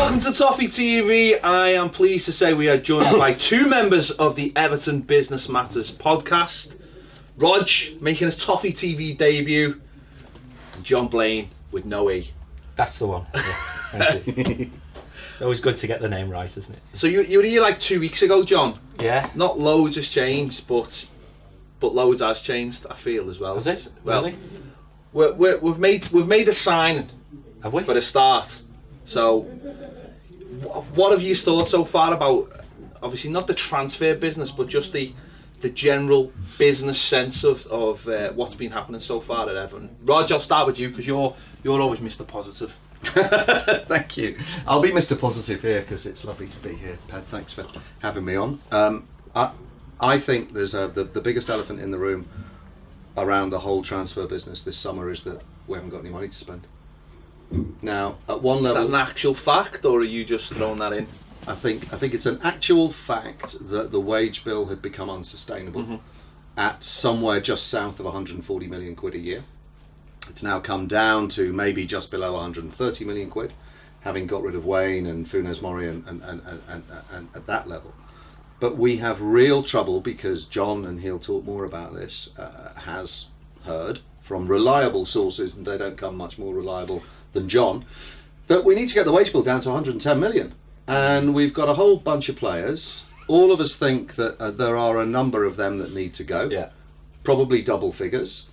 Welcome to Toffee TV. I am pleased to say we are joined by two members of the Everton Business Matters podcast. Rog, making his Toffee TV debut, and John Blaine with no E. That's the one. Yeah, thank you. It's always good to get the name right, isn't it? So you were here like 2 weeks ago, John. Yeah. Not loads has changed, but loads has changed, I feel, as well. Has it? Well, Really? we've made a sign. Have we? For a start. So, what have you thought so far about, obviously not the transfer business, but just the general business sense of what's been happening so far at Everton? Rog, I'll start with you because you're always Mr. Positive. Thank you. I'll be Mr. Positive here because it's lovely to be here, Pad. Thanks for having me on. I think there's the biggest elephant in the room around the whole transfer business this summer is that we haven't got any money to spend. Now, at one level, is that an actual fact, or are you just throwing that in? I think it's an actual fact that the wage bill had become unsustainable at somewhere just south of 140 million quid a year. It's now come down to maybe just below 130 million quid, having got rid of Wayne and Funes Mori and at that level. But we have real trouble because John, and he'll talk more about this, has heard from reliable sources, and they don't come much more reliable than John, that we need to get the wage bill down to 110 million. And we've got a whole bunch of players. All of us think that there are a number of them that need to go. Yeah. Probably double figures.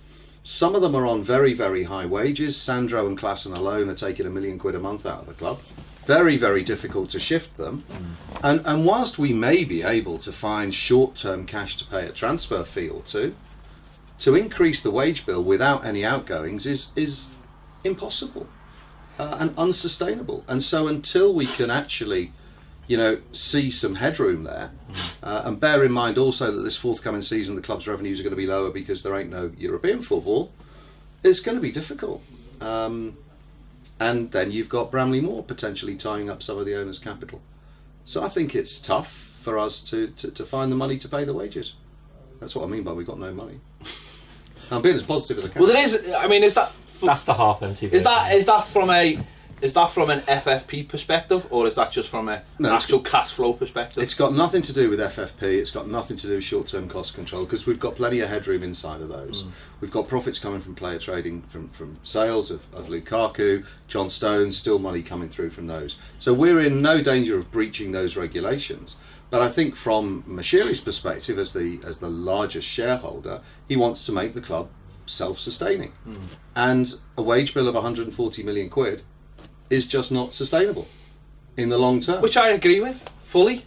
Some of them are on very, very high wages. Sandro and Klassen alone are taking £1 million a month out of the club. Very, very difficult to shift them. And whilst we may be able to find short-term cash to pay a transfer fee or two, to increase the wage bill without any outgoings is impossible and unsustainable. And so until we can actually, see some headroom there, and bear in mind also that this forthcoming season the club's revenues are going to be lower because there ain't no European football, it's going to be difficult. And then you've got Bramley Moore potentially tying up some of the owner's capital. So I think it's tough for us to find the money to pay the wages. That's what I mean by we've got no money. I'm being as positive as I can. Well, there is. I mean, is that? That's the half-empty. Is that from an FFP perspective, or is that just from an actual cash flow perspective? It's got nothing to do with FFP. It's got nothing to do with short-term cost control because we've got plenty of headroom inside of those. We've got profits coming from player trading, from sales of Lukaku, John Stones, still money coming through from those. So we're in no danger of breaching those regulations. But I think from Mashiri's perspective, as the largest shareholder, he wants to make the club self-sustaining, and a wage bill of 140 million quid is just not sustainable in the long term. Which I agree with fully.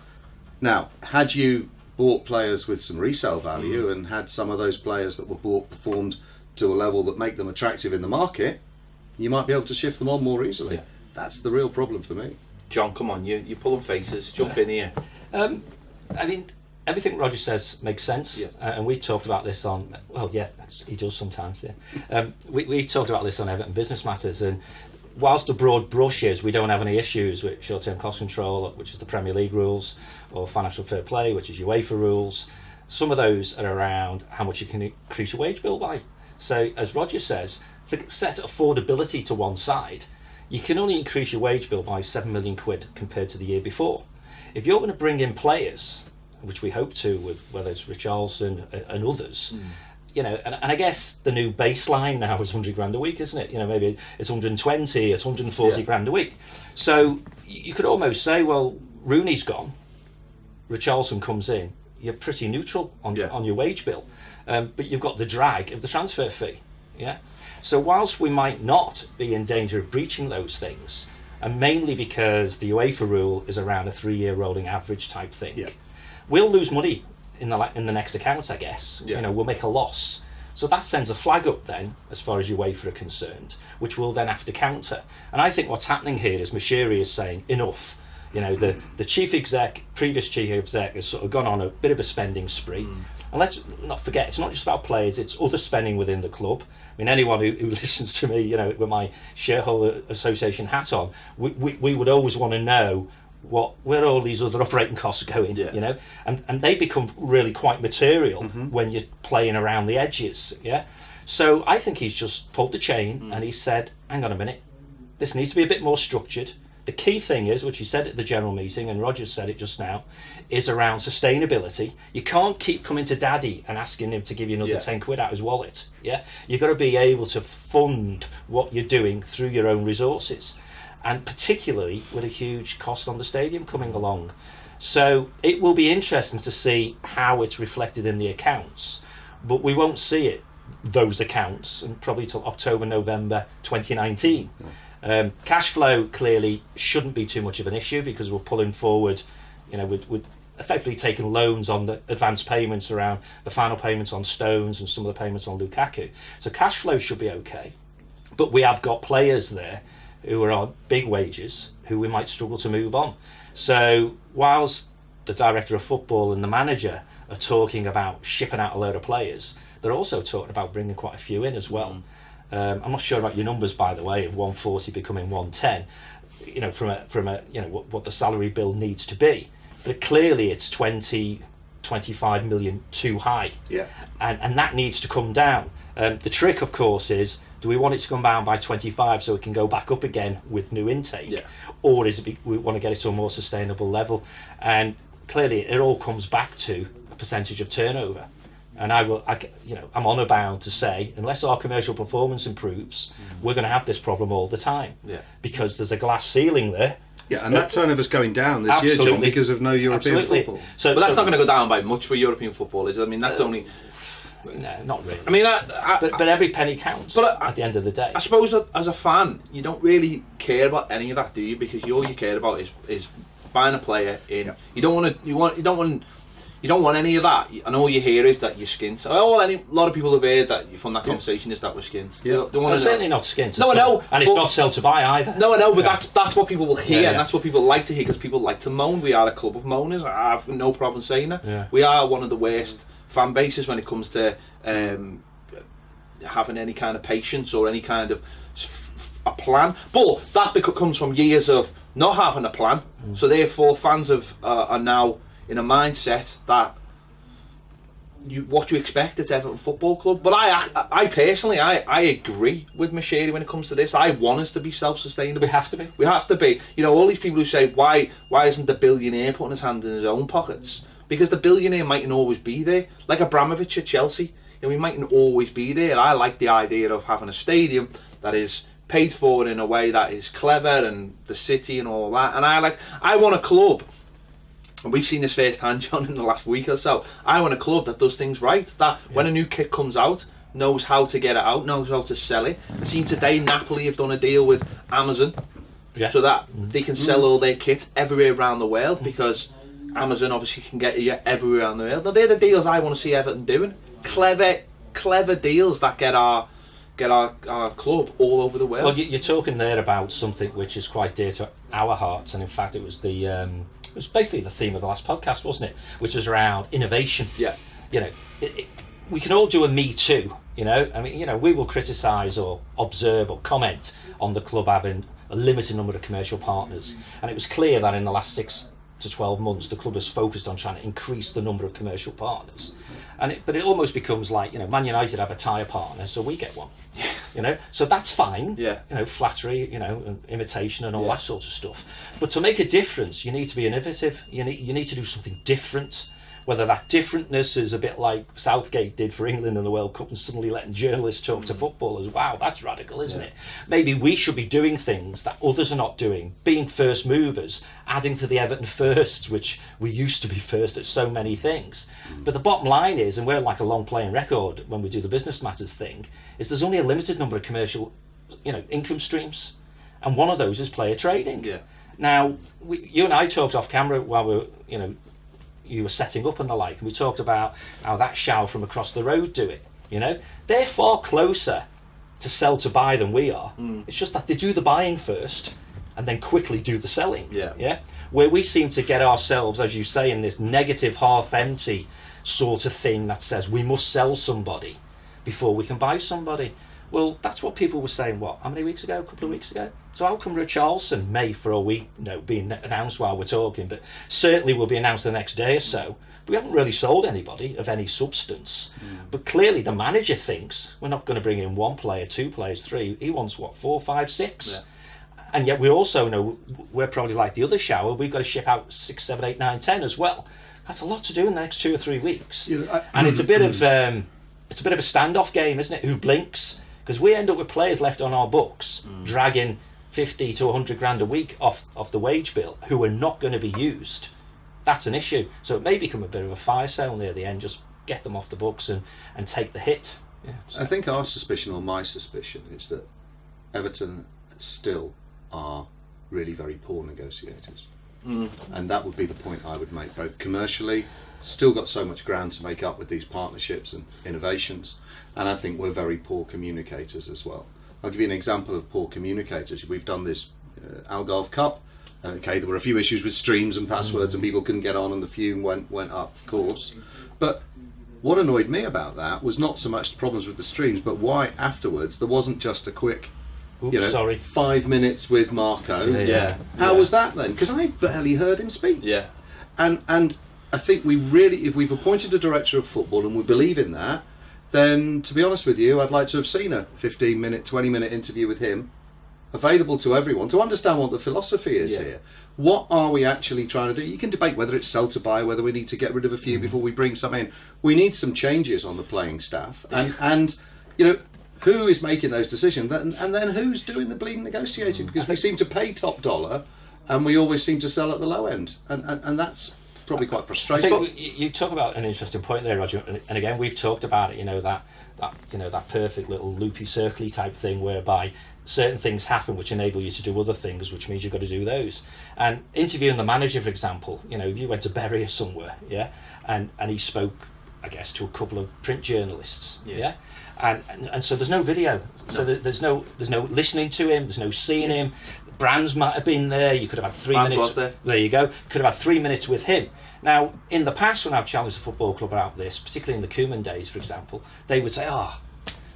Now, had you bought players with some resale value and had some of those players that were bought performed to a level that make them attractive in the market, you might be able to shift them on more easily. Yeah. That's the real problem for me. John, come on, you're pulling faces. Jump in here. I mean, everything Roger says makes sense, and we talked about this on. Well, yeah, he does sometimes. Yeah, we talked about this on Everton Business Matters, and whilst the broad brush is we don't have any issues with short-term cost control, which is the Premier League rules, or financial fair play, which is UEFA rules. Some of those are around how much you can increase your wage bill by. So, as Roger says, set affordability to one side, you can only increase your wage bill by 7 million quid compared to the year before. If you're going to bring in players, which we hope to, with whether it's Richarlison and others, and I guess the new baseline now is 100 grand a week, isn't it? Maybe it's 120, it's 140 grand a week. So you could almost say, well, Rooney's gone, Richarlison comes in, you're pretty neutral on your wage bill, but you've got the drag of the transfer fee. Yeah. So whilst we might not be in danger of breaching those things, and mainly because the UEFA rule is around a 3-year rolling average type thing, we'll lose money in the next accounts, I guess. We'll make a loss. So that sends a flag up then, as far as UEFA are concerned, which we'll then have to counter. And I think what's happening here is Mashiri is saying, enough. The previous chief exec has sort of gone on a bit of a spending spree. And let's not forget, it's not just about players, it's other spending within the club. I mean, anyone who listens to me, with my shareholder association hat on, we would always want to know where all these other operating costs are going, and they become really quite material when you're playing around the edges, So I think he's just pulled the chain and he said, hang on a minute, this needs to be a bit more structured. The key thing is, which he said at the general meeting, and Roger said it just now, is around sustainability. You can't keep coming to Daddy and asking him to give you another 10 quid out of his wallet. Yeah, you've got to be able to fund what you're doing through your own resources, and particularly with a huge cost on the stadium coming along. So it will be interesting to see how it's reflected in the accounts, but we won't see those accounts, and probably till October, November 2019. Cash flow clearly shouldn't be too much of an issue, because we're pulling forward, we're effectively taking loans on the advance payments around the final payments on Stones and some of the payments on Lukaku. So cash flow should be okay. But we have got players there who are on big wages who we might struggle to move on. So whilst the director of football and the manager are talking about shipping out a load of players, they're also talking about bringing quite a few in as well. I'm not sure about your numbers, by the way, of 140 becoming 110, from a what the salary bill needs to be. But clearly it's 25 million too high. Yeah. And that needs to come down. The trick, of course, is, do we want it to come down by 25 so it can go back up again with new intake? Yeah. Or is it we want to get it to a more sustainable level? And clearly it all comes back to a percentage of turnover. And I'm honour bound to say, unless our commercial performance improves, we're going to have this problem all the time. Yeah. Because there's a glass ceiling there. Yeah, and that turnover's going down this year, John, because of no European football. But that's not going to go down by much for European football, is it? I mean, that's only... No, not really. I mean, but every penny counts at the end of the day. I suppose as a fan, you don't really care about any of that, do you? Because all you care about is buying a player in. Yeah. You don't want any of that, and all you hear is that you're skint. A lot of people have heard that from that conversation is that we're skint. Yeah. Certainly not skint. No, I know, and it's not sell to buy either. No, I know, but that's what people will hear, and that's what people like to hear, because people like to moan. We are a club of moaners. I have no problem saying that. Yeah. We are one of the worst fan bases when it comes to having any kind of patience or any kind of a plan. But that comes from years of not having a plan. So therefore, fans are now in a mindset that what you expect at Everton Football Club. But I personally agree with Mashiri when it comes to this. I want us to be self-sustainable. We have to be. All these people who say, why isn't the billionaire putting his hand in his own pockets? Because the billionaire mightn't always be there. Like Abramovich at Chelsea, he mightn't always be there. And I like the idea of having a stadium that is paid for in a way that is clever, and the city and all that. And I want a club, and we've seen this firsthand, John, in the last week or so. I want a club that does things right, that when a new kit comes out, knows how to get it out, knows how to sell it. I've seen today Napoli have done a deal with Amazon, so that they can sell all their kits everywhere around the world, because Amazon obviously can get you everywhere around the world. Now, they're the deals I want to see Everton doing. Clever deals that get our club all over the world. Well, you're talking there about something which is quite dear to our hearts, and in fact it was it was basically the theme of the last podcast, wasn't it? Which was around innovation. Yeah. We can all do a me too. I mean, we will criticise or observe or comment on the club having a limited number of commercial partners, and it was clear that in the last 6 to 12 months the club has focused on trying to increase the number of commercial partners, but it almost becomes like, Man United have a tyre partner, so we get one. So that's fine. Yeah. Flattery, and imitation and all that sort of stuff. But to make a difference, you need to be innovative. You need to do something different. Whether that differentness is a bit like Southgate did for England in the World Cup and suddenly letting journalists talk to footballers. Wow, that's radical, isn't it? Maybe we should be doing things that others are not doing, being first movers, adding to the Everton firsts, which we used to be first at so many things. But the bottom line is, and we're like a long playing record when we do the business matters thing, is there's only a limited number of commercial, income streams, and one of those is player trading. Yeah. Now, you and I talked off camera while we were, you were setting up and the like, and we talked about how that shower from across the road do it. They're far closer to sell to buy than we are. It's just that they do the buying first and then quickly do the selling. Yeah. Where we seem to get ourselves, as you say, in this negative, half empty sort of thing that says we must sell somebody before we can buy somebody. Well, that's what people were saying, how many weeks ago? A couple of weeks ago? So how come Richarlison may, for a week, being announced while we're talking, but certainly will be announced the next day or so. We haven't really sold anybody of any substance. But clearly the manager thinks we're not going to bring in one player, two players, three. He wants, 4, 5, 6? Yeah. And yet we also know we're probably like the other shower. We've got to ship out 6, 7, 8, 9, 10 as well. That's a lot to do in the next 2 or 3 weeks. And it's a bit of a standoff game, isn't it? Who blinks? Because we end up with players left on our books dragging 50 to 100 grand a week off the wage bill who are not going to be used. That's an issue. So it may become a bit of a fire sale near the end. Just get them off the books and take the hit. Yeah, so. I think our suspicion, or my suspicion, is that Everton still are really very poor negotiators. And that would be the point I would make, both commercially, still got so much ground to make up with these partnerships and innovations, and I think we're very poor communicators as well. I'll give you an example of poor communicators. We've done this Algarve Cup. Okay, there were a few issues with streams and passwords and people couldn't get on and the fume went up, of course. But what annoyed me about that was not so much the problems with the streams, but why afterwards there wasn't just a quick 5 minutes with Marco. How was that then? Because I barely heard him speak. And I think we really, if we've appointed a director of football and we believe in that, then to be honest with you, I'd like to have seen a 15-minute, 20-minute interview with him available to everyone to understand what the philosophy is here. What are we actually trying to do? You can debate whether it's sell to buy, whether we need to get rid of a few before we bring some in. We need some changes on the playing staff, and you know, who is making those decisions, and then who's doing the bleeding negotiating? Because we seem to pay top dollar, and we always seem to sell at the low end, and that's probably quite frustrating. I think you talk about an interesting point there, Roger, and again we've talked about it. You know that perfect little loopy circly type thing whereby certain things happen which enable you to do other things, which means you've got to do those. And interviewing the manager, for example, you know, if you went to Bury or somewhere, and he spoke, I guess, to a couple of print journalists, and so there's no video, so there's no listening to him, there's no seeing him. Brands might have been there. You could have had 3 minutes. Was there. There you go. Could have had 3 minutes with him. Now, in the past, when I've challenged the football club about this, particularly in the Koeman days, for example, they would say,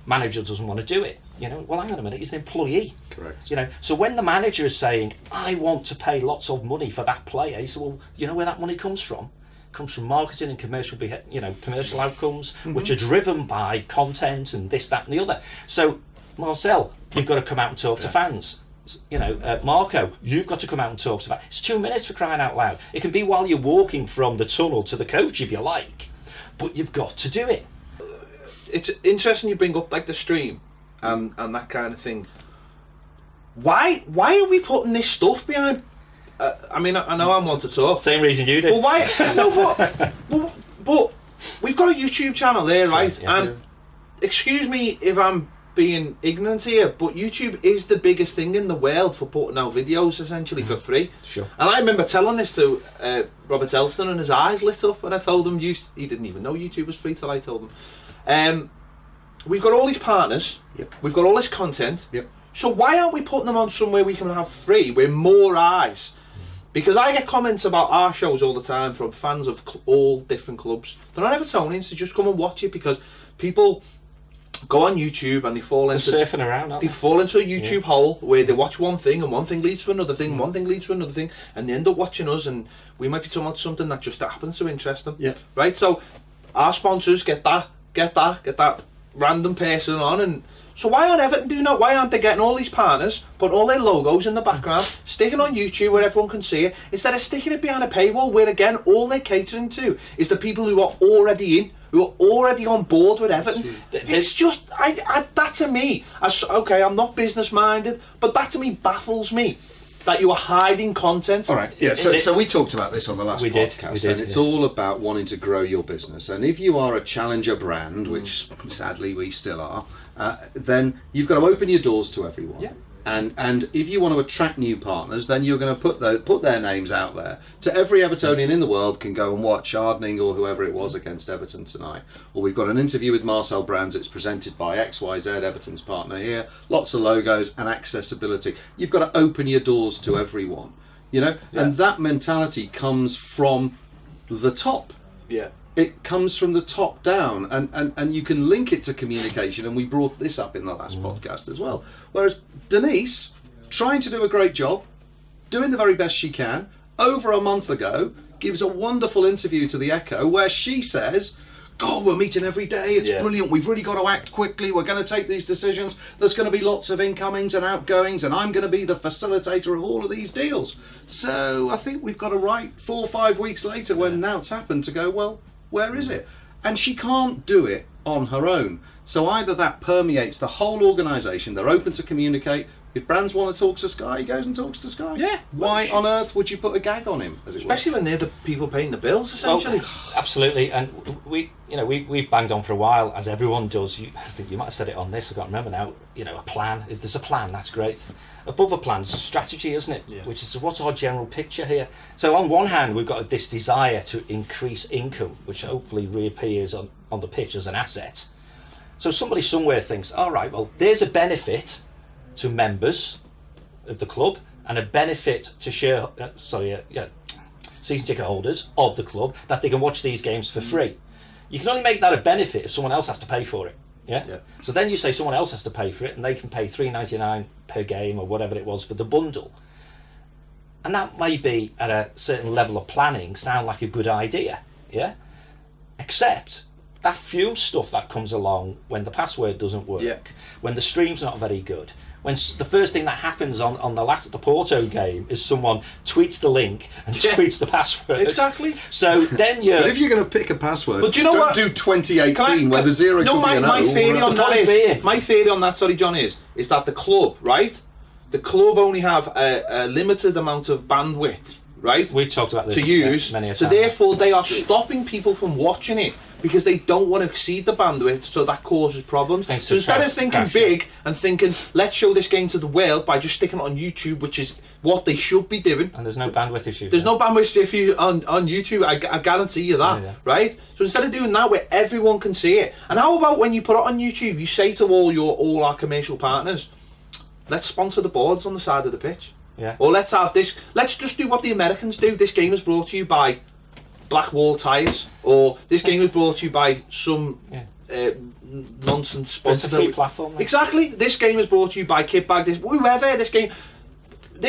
manager doesn't want to do it. You know, well, hang on a minute, he's an employee. Correct. You know, so when the manager is saying, I want to pay lots of money for that player, he said, well, you know where that money comes from? It comes from marketing and commercial outcomes, which are driven by content and this, that, and the other. So, Marcel, you've got to come out and talk to fans. You know, Marco, you've got to come out and talk to fans. It's 2 minutes, for crying out loud. It can be while you're walking from the tunnel to the coach, if you like, but you've got to do it. It's interesting you bring up like the stream and that kind of thing. Why are we putting this stuff behind? I mean, I know I'm one to talk. Same reason you do. But why? No, but we've got a YouTube channel there, right? And excuse me if I'm being ignorant here, but YouTube is the biggest thing in the world for putting out videos essentially for free. Sure. And I remember telling this to Robert Elston, and his eyes lit up when I told him he didn't even know YouTube was free till I told him. We've got all these partners. We've got all this content. So why aren't we putting them on somewhere we can have free with more eyes? Because I get comments about our shows all the time from fans of all different clubs. They're not Evertonians, to just come and watch it because people go on YouTube and they fall into surfing around. They fall into a YouTube hole where they watch one thing and one thing leads to another thing, one thing leads to another thing, and they end up watching us, and we might be talking about something that just happens to interest them. Right. So our sponsors get that random person on, and so why aren't Everton doing that? Why aren't they getting all these partners, put all their logos in the background, sticking on YouTube where everyone can see it, instead of sticking it behind a paywall where, again, all they're catering to is the people who are already in, who are already on board with Everton. It's just, that to me, okay, I'm not business minded, but that to me baffles me. That you are hiding content. All right, yeah. So we talked about this on the last podcast, and it's all about wanting to grow your business. And if you are a challenger brand, which sadly we still are, then you've got to open your doors to everyone. And if you want to attract new partners, then you're going to put their names out there. So every Evertonian in the world can go and watch Ardning or whoever it was against Everton tonight. Or we've got an interview with Marcel Brands. It's presented by XYZ, Everton's partner here. Lots of logos and accessibility. You've got to open your doors to everyone, you know. And that mentality comes from the top. It comes from the top down, and you can link it to communication, and we brought this up in the last podcast as well. Whereas Denise, trying to do a great job, doing the very best she can, over a month ago, gives a wonderful interview to The Echo where she says, God, we're meeting every day. It's brilliant. We've really got to act quickly. We're going to take these decisions. There's going to be lots of incomings and outgoings, and I'm going to be the facilitator of all of these deals. So I think we've got to write 4 or 5 weeks later when now it's happened to go, well, where is it? And she can't do it on her own. So either that permeates the whole organisation, they're open to communicate. If brands want to talk to Sky, he goes and talks to Sky. Yeah. Why on earth would you put a gag on him, as it were? Especially when they're the people paying the bills, essentially. Well, absolutely, and we've banged on for a while, as everyone does. I think you might have said it on this, I can't remember now. A plan. If there's a plan, that's great. Above a plan is a strategy, isn't it? Yeah. Which is, what's our general picture here? So on one hand, we've got this desire to increase income, which hopefully reappears on the pitch as an asset. So somebody somewhere thinks, all right, well, there's a benefit to members of the club and a benefit to season ticket holders of the club, that they can watch these games for free. You can only make that a benefit if someone else has to pay for it. Yeah. So then you say someone else has to pay for it, and they can pay $3.99 per game or whatever it was for the bundle. And that may be, at a certain level of planning, sound like a good idea. Yeah. Except that fume stuff that comes along when the password doesn't work, when the stream's not very good, when the first thing that happens on the Porto game is someone tweets the link and tweets the password. Exactly. So then you're... But if you're going to pick a password, but do you know don't do 2018 where the zero could be an O. My theory on that, sorry John, is that the club, right? The club only have a limited amount of bandwidth, right? We've talked about this to use, many a so time. Therefore they are stopping people from watching it because they don't want to exceed the bandwidth, so that causes problems. So instead of thinking big and thinking, let's show this game to the world by just sticking it on YouTube, which is what they should be doing. And there's no bandwidth issue. There's no bandwidth issue on YouTube, I guarantee you that, right? So instead of doing that where everyone can see it, and how about when you put it on YouTube, you say to all our commercial partners, let's sponsor the boards on the side of the pitch. Yeah. Or let's just do what the Americans do. This game is brought to you by Blackwall Tyres, or this game is brought to you by some nonsense sponsor. It's a free platform. Exactly. This game is brought to you by Kitbag. Whoever. This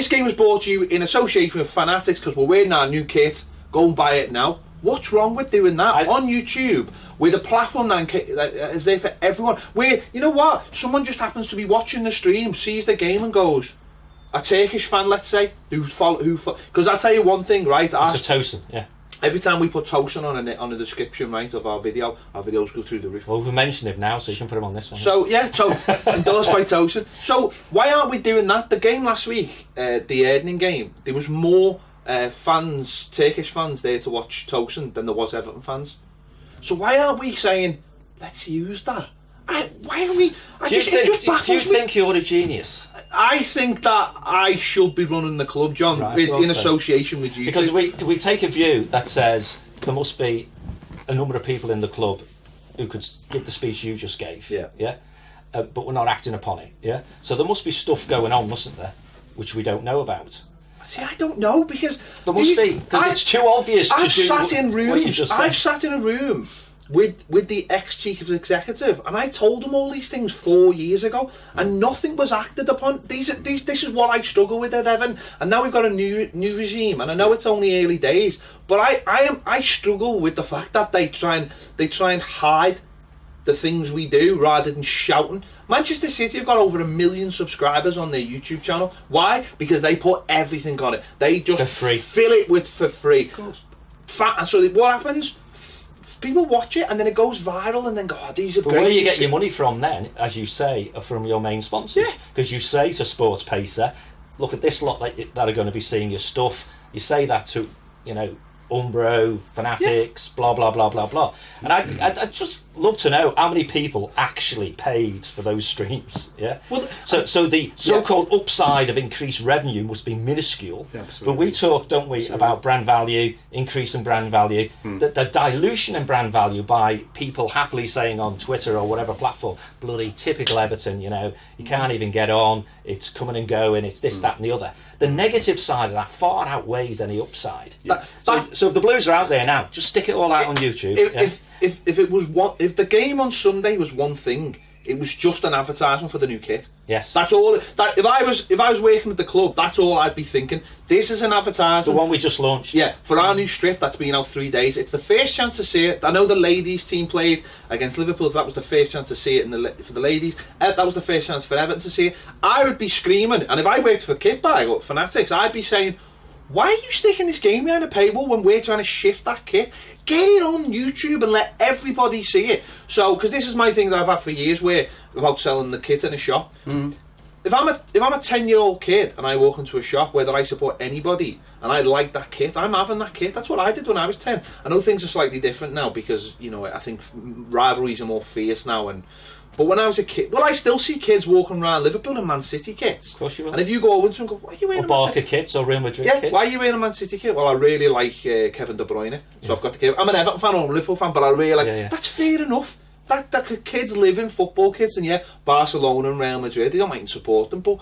game is brought to you in association with Fanatics because we're wearing our new kit. Go and buy it now. What's wrong with doing that on YouTube with a platform that is there for everyone? Where, you know what, someone just happens to be watching the stream, sees the game and goes, a Turkish fan, let's say, because I'll tell you one thing, right? It's a Tosin, yeah. Every time we put Tosin on the description, right, of our videos go through the roof. Well, we mentioned him now, so you can put him on this one. So endorsed by Tosin. So why aren't we doing that? The game last week, the Erding game, there was more Turkish fans there to watch Tosin than there was Everton fans. So why aren't we saying, let's use that? Why are we? Do you think you're a genius? I think that I should be running the club, John, in association with you. Because we take a view that says there must be a number of people in the club who could give the speech you just gave. Yeah. But we're not acting upon it. Yeah. So there must be stuff going on, mustn't there, which we don't know about. See, I don't know because there must be, because it's too obvious to do. I've sat in a room with the ex-chief executive, and I told him all these things 4 years ago, and nothing was acted upon. This is what I struggle with at Everton, and now we've got a new regime, and I know it's only early days, but I struggle with the fact that they try and hide the things we do rather than shouting. Manchester City have got over 1 million subscribers on their YouTube channel. Why? Because they put everything on it. They just fill it for free. Of course. So what happens? People watch it and then it goes viral and then go, these are great. But where you get your money from then, as you say, are from your main sponsors. Because you say to Sports Pacer, look at this lot that are going to be seeing your stuff. You say that to, Umbro, Fanatics, blah blah blah blah blah. And I'd just love to know how many people actually paid for those streams. Yeah. Well, so the so-called upside of increased revenue must be minuscule. Absolutely. But we talk, don't we, about brand value, increase in brand value, the dilution in brand value by people happily saying on Twitter or whatever platform, bloody typical Everton. You can't even get on. It's coming and going. It's this, that, and the other. The negative side of that far outweighs any upside. So if the Blues are out there now, just stick it all out on YouTube. If the game on Sunday was one thing, It was just an advertisement for the new kit. Yes. That's all. That if I was working at the club, that's all I'd be thinking. This is an advertisement. The one we just launched. Yeah, for our new strip that's been out 3 days. It's the first chance to see it. I know the ladies team played against Liverpool. So that was the first chance to see it for the ladies. That was the first chance for Everton to see it. I would be screaming, and if I worked for Kitbag or Fanatics, I'd be saying, why are you sticking this game behind a paywall when we're trying to shift that kit? Get it on YouTube and let everybody see it. So, because this is my thing that I've had for years, where about selling the kit in a shop. If I'm a 10-year-old kid and I walk into a shop, whether I support anybody and I like that kit, I'm having that kit. That's what I did when I was 10. I know things are slightly different now because, you know, I think rivalries are more fierce now. But when I was a kid, well, I still see kids walking around Liverpool in Man City kits. Of course you will. And if you go over to them and go, why are you wearing or a Man Barca City kits or Real Madrid Yeah, kits. why are you wearing a Man City kit? Well, I really like Kevin De Bruyne, so I've got the kit. I'm an Everton fan or a Liverpool fan, but I really like... That's fair enough. That kids live in football kits, and Barcelona and Real Madrid, they don't mind support them, but...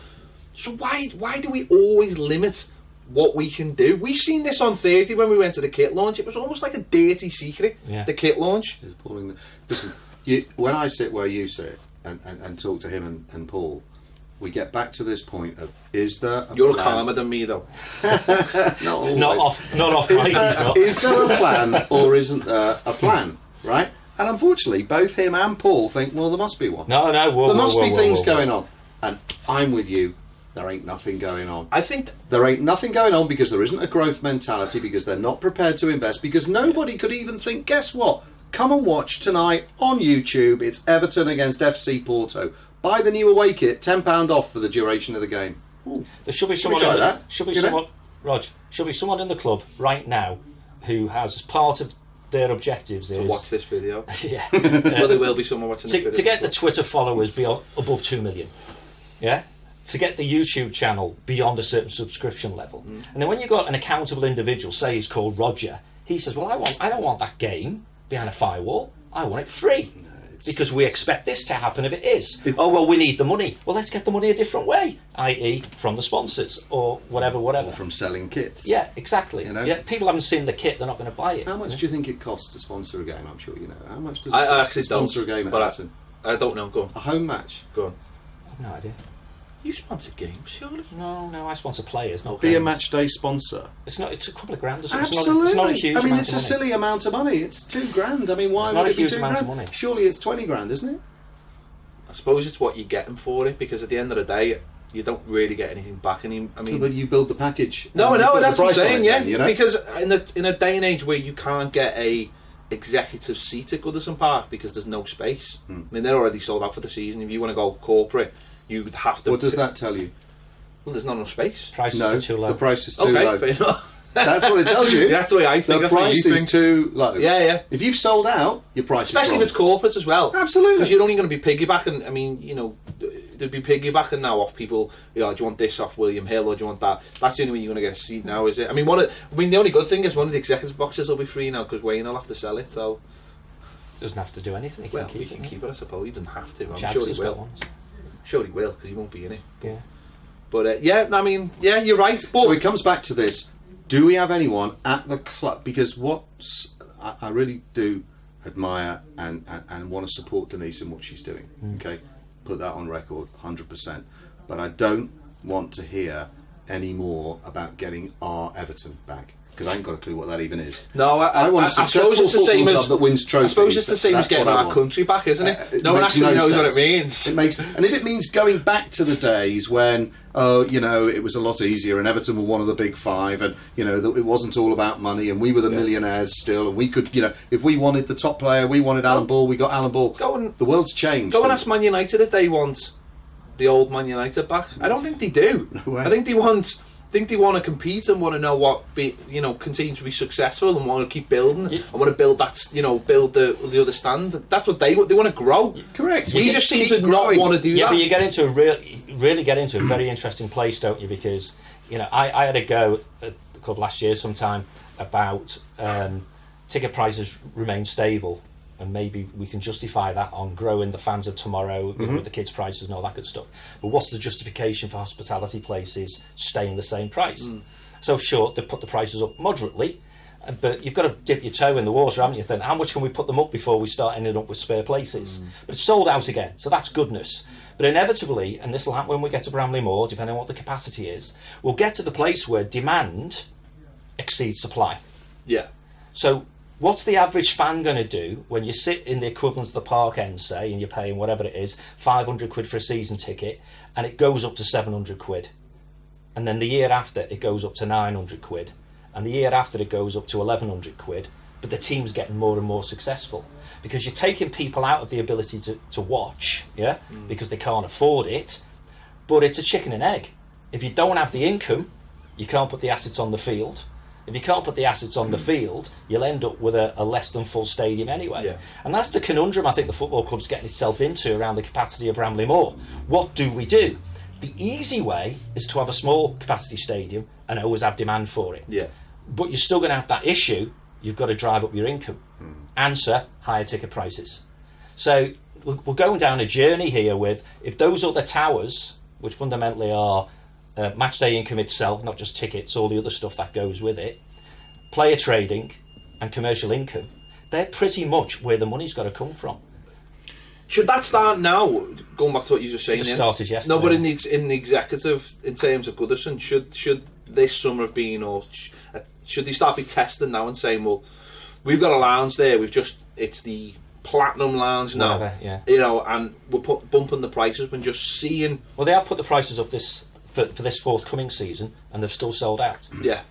So why do we always limit what we can do? We seen this on Thursday when we went to the kit launch. It was almost like a dirty secret, the kit launch. Listen, when I sit where you sit and talk to him and Paul, we get back to this point of, is there a You're plan? calmer than me, though. Not off Is there a plan or isn't there a plan, right? And unfortunately, both him and Paul think, well, there must be one. There must be things going on. And I'm with you. There ain't nothing going on. I think there ain't nothing going on because there isn't a growth mentality, because they're not prepared to invest, because nobody could even think, guess what? Come and watch tonight on YouTube. It's Everton against FC Porto. Buy the new away kit, £10 off for the duration of the game. Ooh. There should be someone someone in the club right now who has, as part of their objectives, to watch this video. Well, there will be someone watching this video. To get the Twitter followers above 2 million. Yeah? To get the YouTube channel beyond a certain subscription level. And then when you've got an accountable individual, say he's called Roger, he says, well, I don't want that game behind a firewall. I want it free. Because we expect this to happen if it is. We need the money. Well, let's get the money a different way, i.e. from the sponsors or whatever. Or from selling kits. Yeah, exactly. You know? Yeah, people haven't seen the kit, they're not going to buy it. How much do you think it costs to sponsor a game? I'm sure you know. How much does it I cost actually to sponsor don't, a game at but Everton? I don't know. Go on. A home match? Go on. I have no idea. You sponsor games, surely? No, I sponsor players, not Be games. a match day sponsor. It's a couple of grand or Absolutely. something. It's not a huge amount of money. It's a silly amount of money. It's £2,000. I mean, why would it be £2,000? Of money. Surely it's 20 grand, isn't it? I suppose it's what you're getting for it, because at the end of the day, you don't really get anything back. But you build the package. No, that's what I'm saying. Then, you know? Because in a day and age where you can't get a executive seat at Goodison Park because there's no space. I mean, they're already sold out for the season. If you want to go corporate, you would have to. What does that tell you? Well, there's not enough space. Prices are too low. The price is too low. Fair enough. That's what it tells you. That's the way I think. The price is too low. Yeah. If you've sold out, your price is especially if it's corporate as well. Absolutely. Because you're only going to be piggybacking. I mean, you know, they'd be piggybacking now off people. Do you want this off William Hill, or do you want that? That's the only way you're going to get a seat now, is it? I mean, the only good thing is one of the executive boxes will be free now because Wayne will have to sell it. So doesn't have to do anything. He can keep it. I suppose he doesn't have to. I'm Chaps sure he will. Sure he will, because he won't be in it. Yeah. But you're right. But so it comes back to this: do we have anyone at the club? Because I really do admire and want to support Denise in what she's doing. Okay, put that on record, 100%. But I don't want to hear any more about getting our Everton back, because I ain't got a clue what that even is. No, I want a successful football club that wins trophies. I suppose it's the same as getting our country back, isn't it? No one actually knows what it means. And if it means going back to the days when, it was a lot easier and Everton were one of the big five, and that it wasn't all about money, and we were the millionaires still, and we could, if we wanted the top player, we wanted Alan Ball, we got Alan Ball. The world's changed. Go and ask Man United if they want the old Man United back. I don't think they do. No way. I think they want to compete and want to know continue to be successful and want to keep building and want to build that, build the other stand. That's what they want to grow. Correct. We just seem to not want to do that. Yeah, but you get into a very interesting place, don't you? Because I had a go at the club last year sometime about ticket prices remain stable, and maybe we can justify that on growing the fans of tomorrow with the kids' prices and all that good stuff. But what's the justification for hospitality places staying the same price? So sure, they put the prices up moderately, But you've got to dip your toe in the water, haven't you? Think, how much can we put them up before we start ending up with spare places? But it's sold out again, so that's goodness. But inevitably, and this will happen when we get to Bramley Moor, depending on what the capacity is, we'll get to the place where demand exceeds supply. Yeah. So what's the average fan going to do when you sit in the equivalent of the park end, say, and you're paying whatever it is, 500 quid for a season ticket, and it goes up to 700 quid. And then the year after, it goes up to 900 quid. And the year after, it goes up to 1,100 quid. But the team's getting more and more successful. Because you're taking people out of the ability to watch, yeah, because they can't afford it. But it's a chicken and egg. If you don't have the income, you can't put the assets on the field. If you can't put the assets on the field, you'll end up with a less than full stadium anyway. Yeah. And that's the conundrum I think the football club's getting itself into around the capacity of Bramley Moor. What do we do? The easy way is to have a small capacity stadium and always have demand for it. Yeah. But you're still going to have that issue. You've got to drive up your income. Answer, higher ticket prices. So we're going down a journey here with, if those other towers, which fundamentally are match day income itself, not just tickets, all the other stuff that goes with it, player trading and commercial income, they're pretty much where the money's got to come from. Should that start now? Going back to what you were just saying, It started yesterday. No, but in the executive, in terms of Goodison, should this summer have been, or should they start be testing now and saying, well, we've got a lounge there, it's the platinum lounge now, Whatever, yeah. you know, and we're bumping the prices and just seeing. Well, they have put the prices up for this forthcoming season, and they've still sold out. Yeah.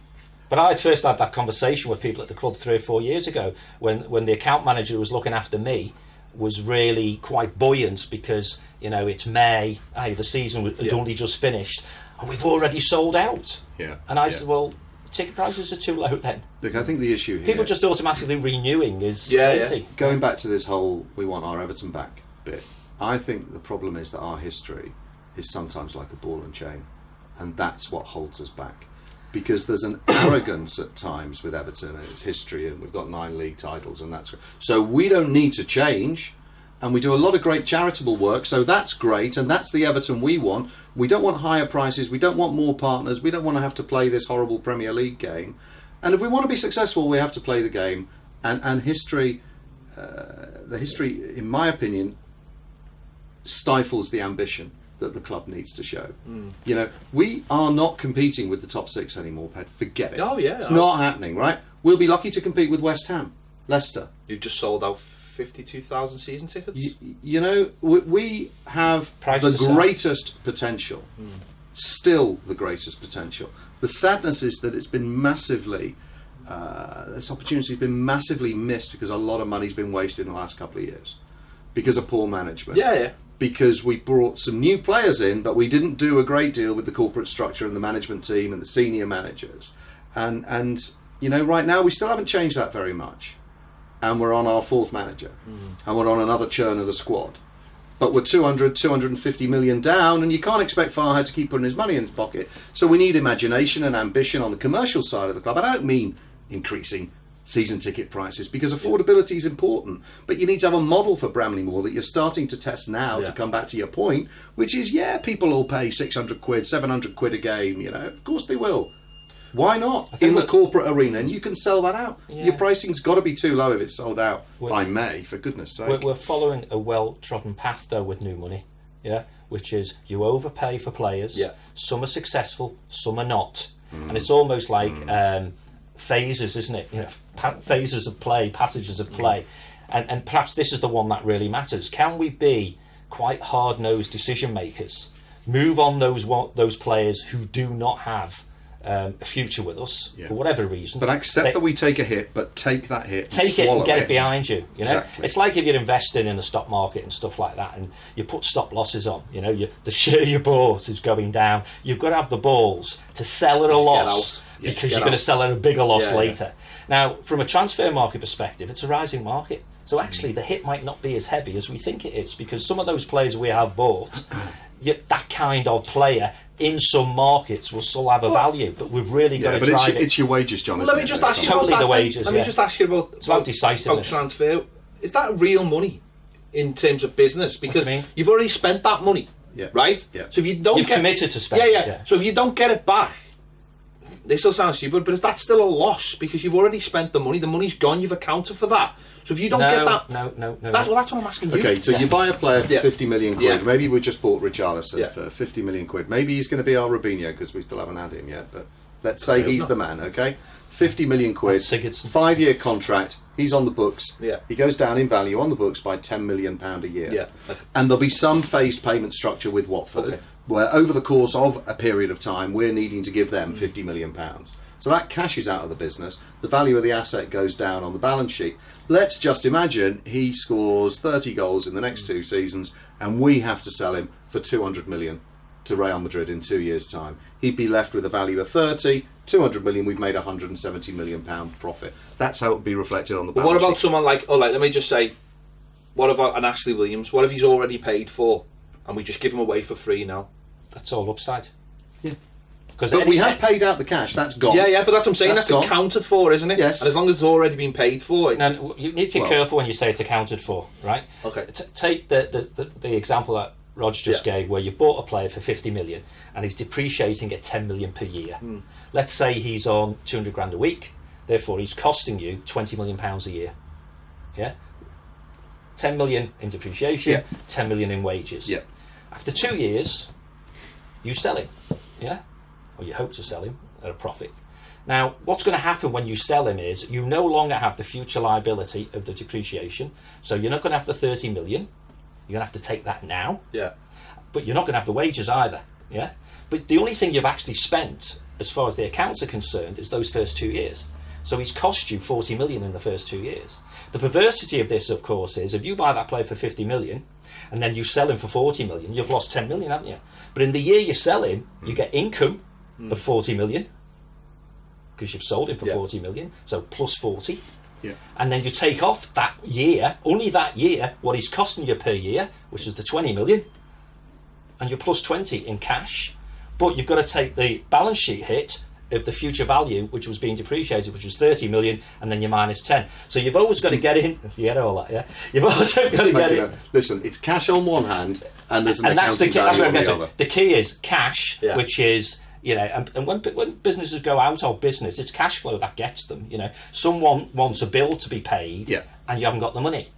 But I first had that conversation with people at the club 3 or 4 years ago when the account manager who was looking after me was really quite buoyant because, you know, it's May, the season had only just finished, and we've already sold out. Yeah. And I said, well, ticket prices are too low then. Look, I think the issue here... People just automatically renewing is crazy. Going back to this whole, we want our Everton back bit, I think the problem is that our history is sometimes like a ball and chain, and that's what holds us back. Because there's an arrogance at times with Everton and its history, and we've got 9 league titles, and that's so we don't need to change, and we do a lot of great charitable work, so that's great, and that's the Everton we want. We don't want higher prices, we don't want more partners, we don't want to have to play this horrible Premier League game, and if we want to be successful, we have to play the game. And history, the history, in my opinion, stifles the ambition that the club needs to show. You know, we are not competing with the top 6 anymore, Ped. Forget it. Oh, yeah. It's not happening, right? We'll be lucky to compete with West Ham, Leicester. You've just sold out 52,000 season tickets. You know, we have the greatest potential. Still the greatest potential. The sadness is that it's been massively, this opportunity has been massively missed because a lot of money's been wasted in the last couple of years because of poor management. Yeah. Because we brought some new players in, but we didn't do a great deal with the corporate structure and the management team and the senior managers. And you know, right now we still haven't changed that very much. And we're on our 4th manager. And we're on another churn of the squad. But we're 250 million down, and you can't expect Farhad to keep putting his money in his pocket. So we need imagination and ambition on the commercial side of the club. I don't mean increasing season ticket prices, because affordability is important, but you need to have a model for Bramley Moor that you're starting to test now, to come back to your point, which is, people will pay 600 quid, 700 quid a game, you know, of course they will. Why not? In the corporate arena, and you can sell that out. Your pricing's got to be too low if it's sold out by May, for goodness sake. We're following a well-trodden path, though, with new money, which is you overpay for players, some are successful, some are not. And it's almost like... phases, isn't it? You know, phases of play, passages of play, and perhaps this is the one that really matters. Can we be quite hard-nosed decision makers? Move on those players who do not have a future with us for whatever reason, but accept that we take a hit, but take that hit, take it and get it behind you. You know, exactly. It's like if you're investing in the stock market and stuff like that, and you put stop losses on. You know, the share you bought is going down. You've got to have the balls to sell at a loss. Because you're going to sell at a bigger loss later. Now, from a transfer market perspective, it's a rising market. So actually, the hit might not be as heavy as we think it is, because some of those players we have bought, that kind of player in some markets will still have a value, but we've really got to drive it. It's your wages, John. Let me just ask you totally the wages. Let me just ask you about decisiveness. Transfer. Is that real money in terms of business? Because you've already spent that money, right? Yeah. So if you don't, committed to spend. Yeah. So if you don't get it back, this will sound stupid, but that's still a loss because you've already spent the money. The money's gone. You've accounted for that. So if you don't get that, no. That's what I'm asking you. Okay, so you buy a player for 50 million quid. Yeah. Maybe we just bought Richarlison Yeah. for 50 million quid. Maybe he's going to be our Robinho because we still haven't had him yet. But let's say he's the man. Okay, 50 million quid, Sigurdsson. 5-year contract. He's on the books. Yeah. He goes down in value on the books by £10 million a year. Yeah. And there'll be some phased payment structure with Watford, where over the course of a period of time, we're needing to give them £50 million. So that cash is out of the business. The value of the asset goes down on the balance sheet. Let's just imagine he scores 30 goals in the next 2 seasons, and we have to sell him for 200 million to Real Madrid in 2 years' time. He'd be left with a value of 30, 200 million. We've made £170 million profit. That's how it would be reflected on the balance But what about sheet. someone like, let me just say, what about an Ashley Williams? What if he's already paid for, and we just give him away for free now? That's all upside. Yeah. But we have paid out the cash. That's gone. Yeah, but that's what I'm saying. That's gone. accounted for, isn't it? Yes. And as long as it's already been paid for, And you need to be careful when you say it's accounted for, right? Okay. Take the example that Rog just gave, where you bought a player for 50 million and he's depreciating at 10 million per year. Let's say he's on 200 grand a week, therefore he's costing you 20 million pounds a year. Yeah? 10 million in depreciation, 10 million in wages. Yeah. After 2 years, you sell him. Yeah? Or you hope to sell him at a profit. Now, what's going to happen when you sell him is you no longer have the future liability of the depreciation, so you're not going to have the 30 million. You're going to have to take that now. Yeah. But you're not going to have the wages either. Yeah. But the only thing you've actually spent, as far as the accounts are concerned, is those first 2 years. So he's cost you 40 million in the first 2 years. The perversity of this, of course, is if you buy that player for 50 million and then you sell him for 40 million, you've lost 10 million, haven't you? But in the year you sell him, you get income of 40 million because you've sold him for 40 million, so plus 40. Yeah. And then you take off that year, only that year, what he's costing you per year, which is the 20 million, and you're plus 20 in cash, but you've got to take the balance sheet hit of the future value, which was being depreciated, which is 30 million, and then you're minus 10. So you've always got to get in, you get all that, yeah? You've also got to get in. Listen, it's cash on one hand, and there's an And that's the accounting key, that's value what on I'm the getting other. to. The key is cash, Yeah. which is, you know, and when businesses go out of business, it's cash flow that gets them. You know, someone wants a bill to be paid, Yeah. and you haven't got the money.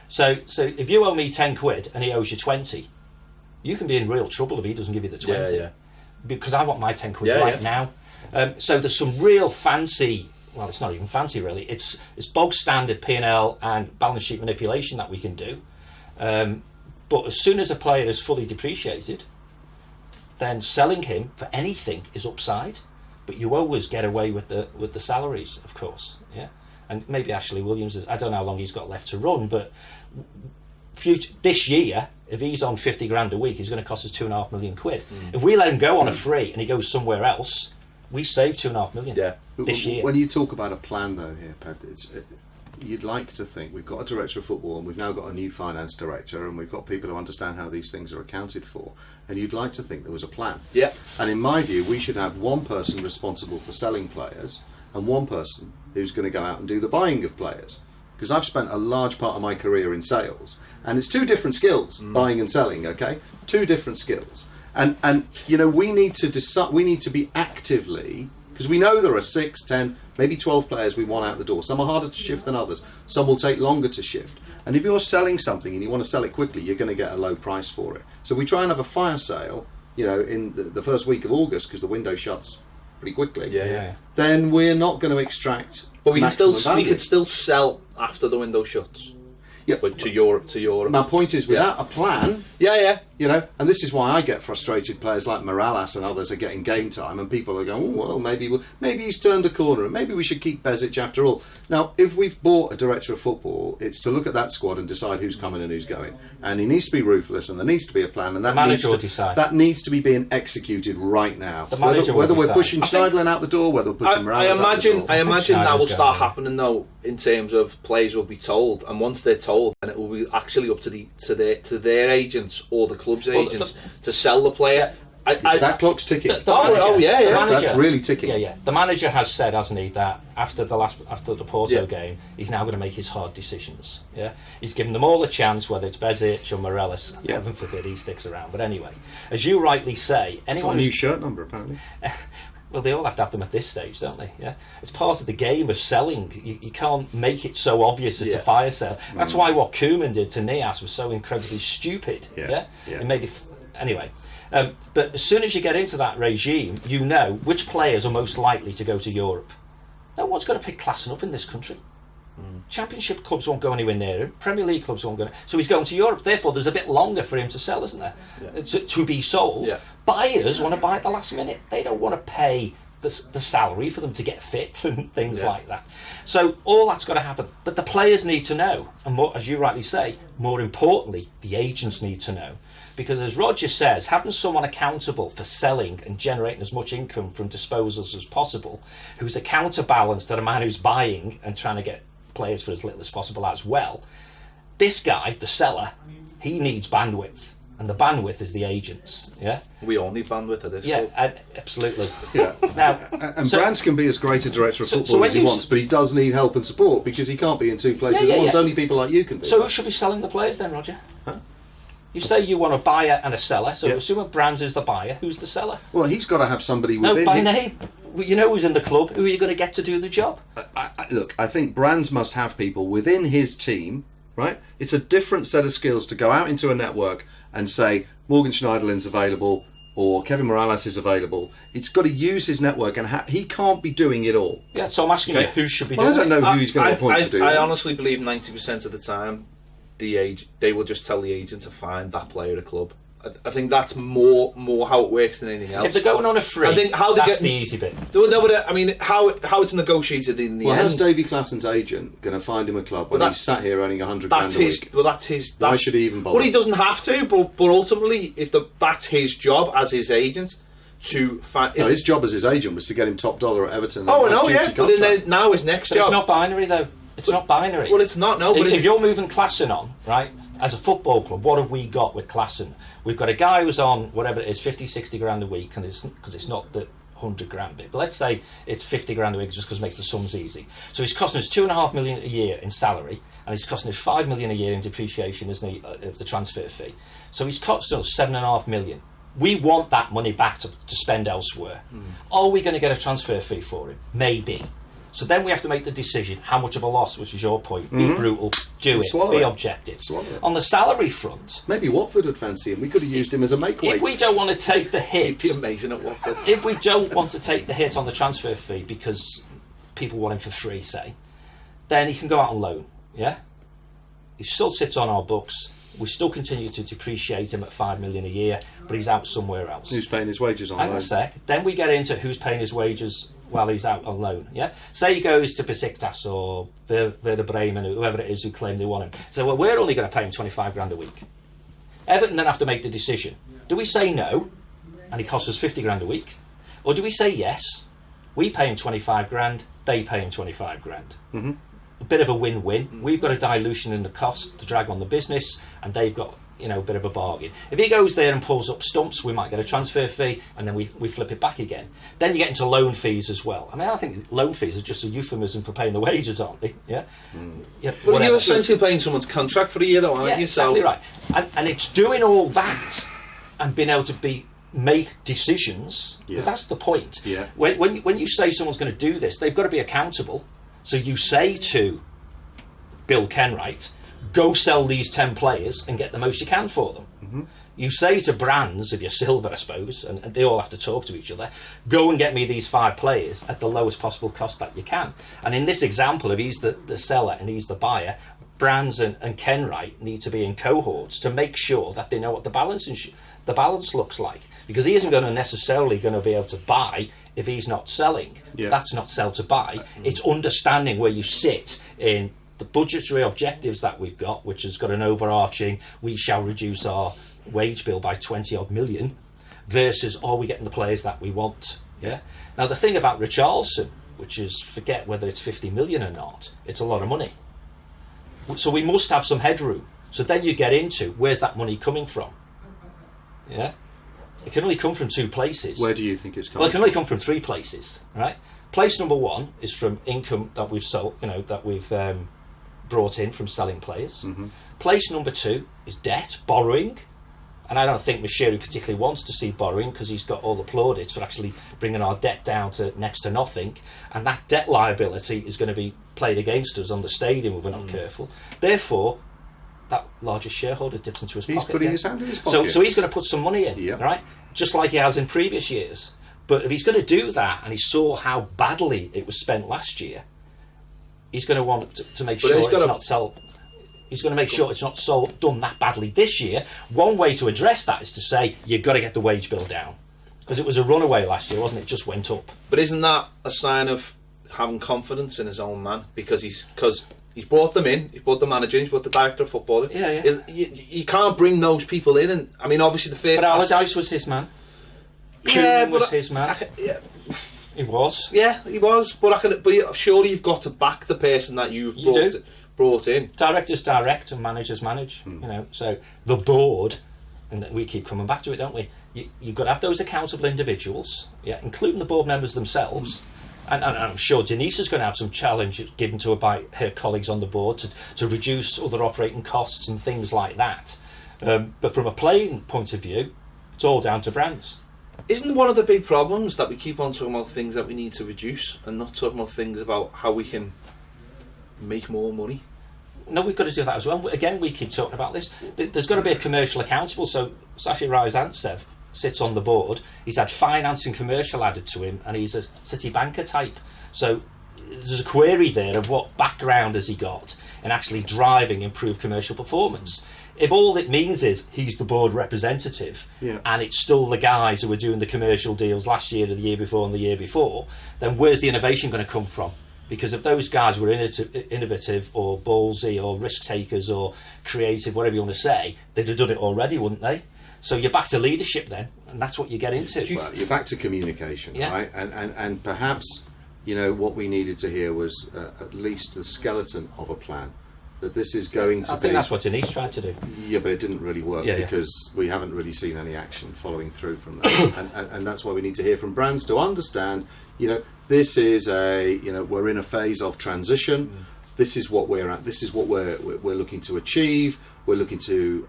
So if you owe me 10 quid and he owes you 20, you can be in real trouble if he doesn't give you the 20. Yeah. Because I want my 10 quid Yeah, right now. So there's some real fancy, well, it's not even fancy really, it's bog standard P&L and balance sheet manipulation that we can do. But as soon as a player is fully depreciated, then selling him for anything is upside. But you always get away with the salaries, of course. Yeah, and maybe Ashley Williams, I don't know how long he's got left to run, but this year, if he's on 50 grand a week, he's going to cost us 2.5 million quid. If we let him go on a free and he goes somewhere else, we save 2.5 million this year. When you talk about a plan, though, here, Ped, you'd like to think we've got a director of football and we've now got a new finance director and we've got people who understand how these things are accounted for, and you'd like to think there was a plan. Yeah. And in my view, we should have one person responsible for selling players and one person who's going to go out and do the buying of players. Because I've spent a large part of my career in sales, and it's two different skills, buying and selling. Okay, two different skills, and you know we need to decide. We need to be actively, because we know there are 6, 10, maybe 12 players we want out the door. Some are harder to shift than others. Some will take longer to shift. And if you're selling something and you want to sell it quickly, you're going to get a low price for it. So we try and have a fire sale, you know, in the first week of August because the window shuts pretty quickly. Yeah. Then we're not going to extract. But we maximum could still sell after the window shuts. Yeah. But to Europe. My point is, without a plan, Yeah. you know, and this is why I get frustrated. Players like Morales and others are getting game time, and people are going, "Oh, well, maybe he's turned a corner, and maybe we should keep Bezic after all." Now, if we've bought a director of football, it's to look at that squad and decide who's coming and who's going, and he needs to be ruthless, and there needs to be a plan, and that needs to be being executed right now. The manager Whether will we're decide. pushing Schneiderlin out the door, whether we're pushing Morales out the door. I imagine that will Schneider's start going, happening though. In terms of players will be told, and once they're told, then it will be actually up to their agents or the club's agents to sell the player. That clock's ticking. That's really ticking. Yeah. The manager has said, hasn't he, that after the Porto game, he's now going to make his hard decisions. Yeah, he's given them all a chance, whether it's Bezic or Morales. Heaven forbid he sticks around. But anyway, as you rightly say, Got a new shirt number apparently. Well, they all have to have them at this stage, don't they? Yeah, it's part of the game of selling. You can't make it so obvious it's a fire sale. That's why what Koeman did to Nias was so incredibly stupid. Yeah. It made it anyway. But as soon as you get into that regime, you know which players are most likely to go to Europe. No one's going to pick Klaassen up in this country. Championship clubs won't go anywhere near him. Premier League clubs won't go. So he's going to Europe. Therefore, there's a bit longer for him to sell, isn't there? To be sold. Buyers want to buy at the last minute. They don't want to pay the salary for them to get fit and things like that. So all that's got to happen. But the players need to know, and more, as you rightly say, more importantly, the agents need to know. Because as Roger says, having someone accountable for selling and generating as much income from disposals as possible, who's a counterbalance to the man who's buying and trying to get players for as little as possible as well, this guy, the seller, he needs bandwidth. And the bandwidth is the agents. Yeah, we all need bandwidth at this. Absolutely. Yeah. Now, and Brands can be as great a director of football as he wants, but he does need help and support because he can't be in two places at once. Only people like you can be. So who should be selling the players then, Roger? You say you want a buyer and a seller. So assuming Brands is the buyer, who's the seller? Well, he's got to have somebody within. No, by name. You know who's in the club. Who are you going to get to do the job? Look, I think Brands must have people within his team. Right? It's a different set of skills to go out into a network and say Morgan Schneiderlin's available or Kevin Morales is available. It's got to use his network, and he can't be doing it all. Yeah, so I'm asking you who should be doing it. I don't know who he's going to appoint to do it. I honestly believe 90% of the time they will just tell the agent to find that player at a club. I think that's more how it works than anything else. If they're going on a free, I think that's the easy bit. No, but I mean, how it's negotiated in the end. How's Davy Klaassen's agent going to find him a club when he's sat here earning $100 grand a week? Well, that's his. Why should he even bother? Well, he doesn't have to, but ultimately, that's his job as his agent to find. No, his job as his agent was to get him top dollar at Everton. Oh, I know, yeah. But then now his next job. It's not binary though. It's not binary. Well, it's not. No, but if you're moving Klaassen on, right? As a football club, what have we got with Klaassen? We've got a guy who's on whatever it is, 50, 60 grand a week, and because it's not the 100 grand bit, but let's say it's 50 grand a week just because it makes the sums easy. So he's costing us 2.5 million a year in salary, and he's costing us 5 million a year in depreciation, isn't he, of the transfer fee. So he's costing us 7.5 million. We want that money back to spend elsewhere. Are we going to get a transfer fee for him? Maybe. So then we have to make the decision how much of a loss, which is your point. Be brutal, do it, be objective. On the salary front, maybe Watford would fancy him. We could have used him as a make-weight. If we don't want to take the hit, he'd be amazing at Watford. If we don't want to take the hit on the transfer fee because people want him for free, say, then he can go out on loan. Yeah, he still sits on our books. We still continue to depreciate him at 5 million a year, but he's out somewhere else. Who's paying his wages on loan? Hang on a sec. Then we get into who's paying his wages while he's out on loan. Yeah. Say he goes to Besiktas or Werder Bremen, or whoever it is who claim they want him. So well, we're only going to pay him 25 grand a week. Everton then have to make the decision. Do we say no, and he costs us 50 grand a week, or do we say yes? We pay him 25 grand. They pay him 25 grand. A bit of a win-win. We've got a dilution in the cost to drag on the business, and they've got a bit of a bargain. If he goes there and pulls up stumps, we might get a transfer fee, and then we flip it back again. Then you get into loan fees as well. I mean, I think loan fees are just a euphemism for paying the wages, aren't they? Yeah. Well, you're essentially paying someone's contract for a year, though, aren't you? Exactly right. And it's doing all that and being able to make decisions, because that's the point. Yeah. When you say someone's going to do this, they've got to be accountable. So you say to Bill Kenwright, go sell these 10 players and get the most you can for them. You say to Brands, if you're Silver, I suppose, and they all have to talk to each other, go and get me these 5 players at the lowest possible cost that you can. And in this example, if he's the seller and he's the buyer, Brands and Kenwright need to be in cohorts to make sure that they know what the balance looks like. Because he isn't necessarily going to be able to buy if he's not selling. That's not sell to buy. It's understanding where you sit in the budgetary objectives that we've got, which has got an overarching, we shall reduce our wage bill by 20 odd million, versus are we getting the players that we want? Yeah. Now the thing about Richarlison, which is, forget whether it's 50 million or not, it's a lot of money. So we must have some headroom. So then you get into, where's that money coming from? Yeah. It can only come from 2 places. Where do you think it's coming? Well, it can only come from 3 places, right? Place number 1 is from income that we've sold, that we've brought in from selling players. Place number 2 is debt, borrowing, And I don't think Mashiri particularly wants to see borrowing, because he's got all the plaudits for actually bringing our debt down to next to nothing. And that debt liability is going to be played against us on the stadium if we're not careful. Therefore, that largest shareholder dips into his pocket. He's putting his hand in his pocket. So he's going to put some money in, right? Just like he has in previous years. But if he's going to do that, and he saw how badly it was spent last year, he's going to want to make sure it's not sold. He's going to make sure it's not done that badly this year. One way to address that is to say, you've got to get the wage bill down. Because it was a runaway last year, wasn't it? It just went up. But isn't that a sign of having confidence in his own man? Because he's brought them in, he's brought the manager in, he's brought the director of football in. Yeah. You can't bring those people in. And I mean, obviously the first... But Allardyce was his man. Koeman was his man. He was. Yeah, he was. But surely you've got to back the person that you've brought in. Directors direct and managers manage. You know, so the board, and we keep coming back to it, don't we? You've got to have those accountable individuals, including the board members themselves. And I'm sure Denise is going to have some challenge given to her by her colleagues on the board to reduce other operating costs and things like that. But from a playing point of view, it's all down to brands. Isn't one of the big problems that we keep on talking about things that we need to reduce and not talking about things about how we can make more money? No, we've got to do that as well. Again, we keep talking about this. There's got to be a commercial accountable. So Sashi Ryazantsev sits on the board. He's had finance and commercial added to him, and he's a city banker type. So there's a query there of what background has he got in actually driving improved commercial performance. If all it means is he's the board representative, and it's still the guys who were doing the commercial deals last year, or the year before, and the year before, then where's the innovation going to come from? Because if those guys were innovative or ballsy or risk takers or creative, whatever you want to say, they'd have done it already, wouldn't they? So you're back to leadership then, and that's what you get into. Well, you're back to communication, right? And perhaps, you know, what we needed to hear was at least the skeleton of a plan. That this is going to be... I think that's what Denise tried to do. Yeah, but it didn't really work because we haven't really seen any action following through from that. and that's why we need to hear from brands to understand, you know, this is we're in a phase of transition. This is what we're at. This is what we're looking to achieve. We're looking to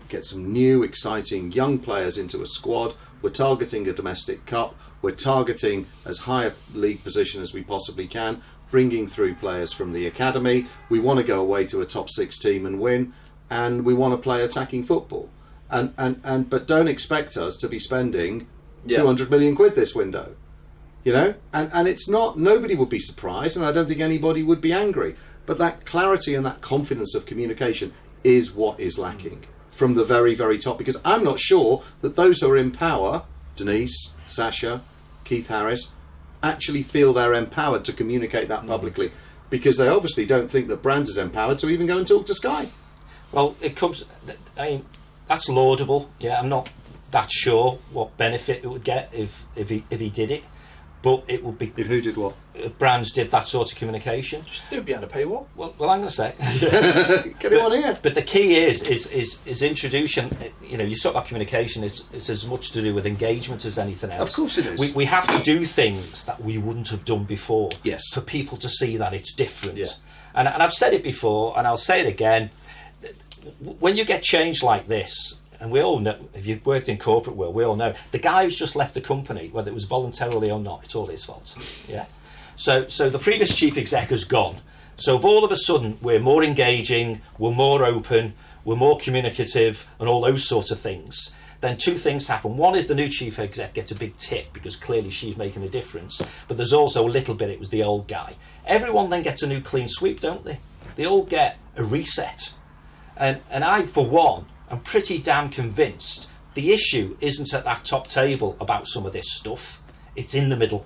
get some new, exciting young players into a squad. We're targeting a domestic cup. We're targeting as high a league position as we possibly can, bringing through players from the academy. We want to go away to a top 6 team and win, and we want to play attacking football. But don't expect us to be spending 200 million quid this window. You know? And it's not, nobody would be surprised, and I don't think anybody would be angry. But that clarity and that confidence of communication is what is lacking from the very, very top. Because I'm not sure that those who are in power, Denise, Sasha, Keith Harris, actually feel they're empowered to communicate that publicly, because they obviously don't think that Brands is empowered to even go and talk to Sky. Well, it comes, I mean, that's laudable. Yeah, I'm not that sure what benefit it would get if he did it, but it would be... If who did what? If Brands did that sort of communication. Just do it behind a paywall. Well, I'm going to say. Get it on here. But the key is introduction. You know, you talk about communication. It's as much to do with engagement as anything else. Of course it is. We have to do things that we wouldn't have done before. Yes. For people to see that it's different. Yeah. And I've said it before, and I'll say it again. When you get change like this, and we all know, if you've worked in corporate world, we all know, the guy who's just left the company, whether it was voluntarily or not, it's all his fault. Yeah. So the previous chief exec has gone. So if all of a sudden we're more engaging, we're more open, we're more communicative, and all those sorts of things, then two things happen. One is the new chief exec gets a big tick because clearly she's making a difference. But there's also a little bit, it was the old guy. Everyone then gets a new clean sweep, don't they? They all get a reset. And I, for one, I'm pretty damn convinced the issue isn't at that top table about some of this stuff. It's in the middle.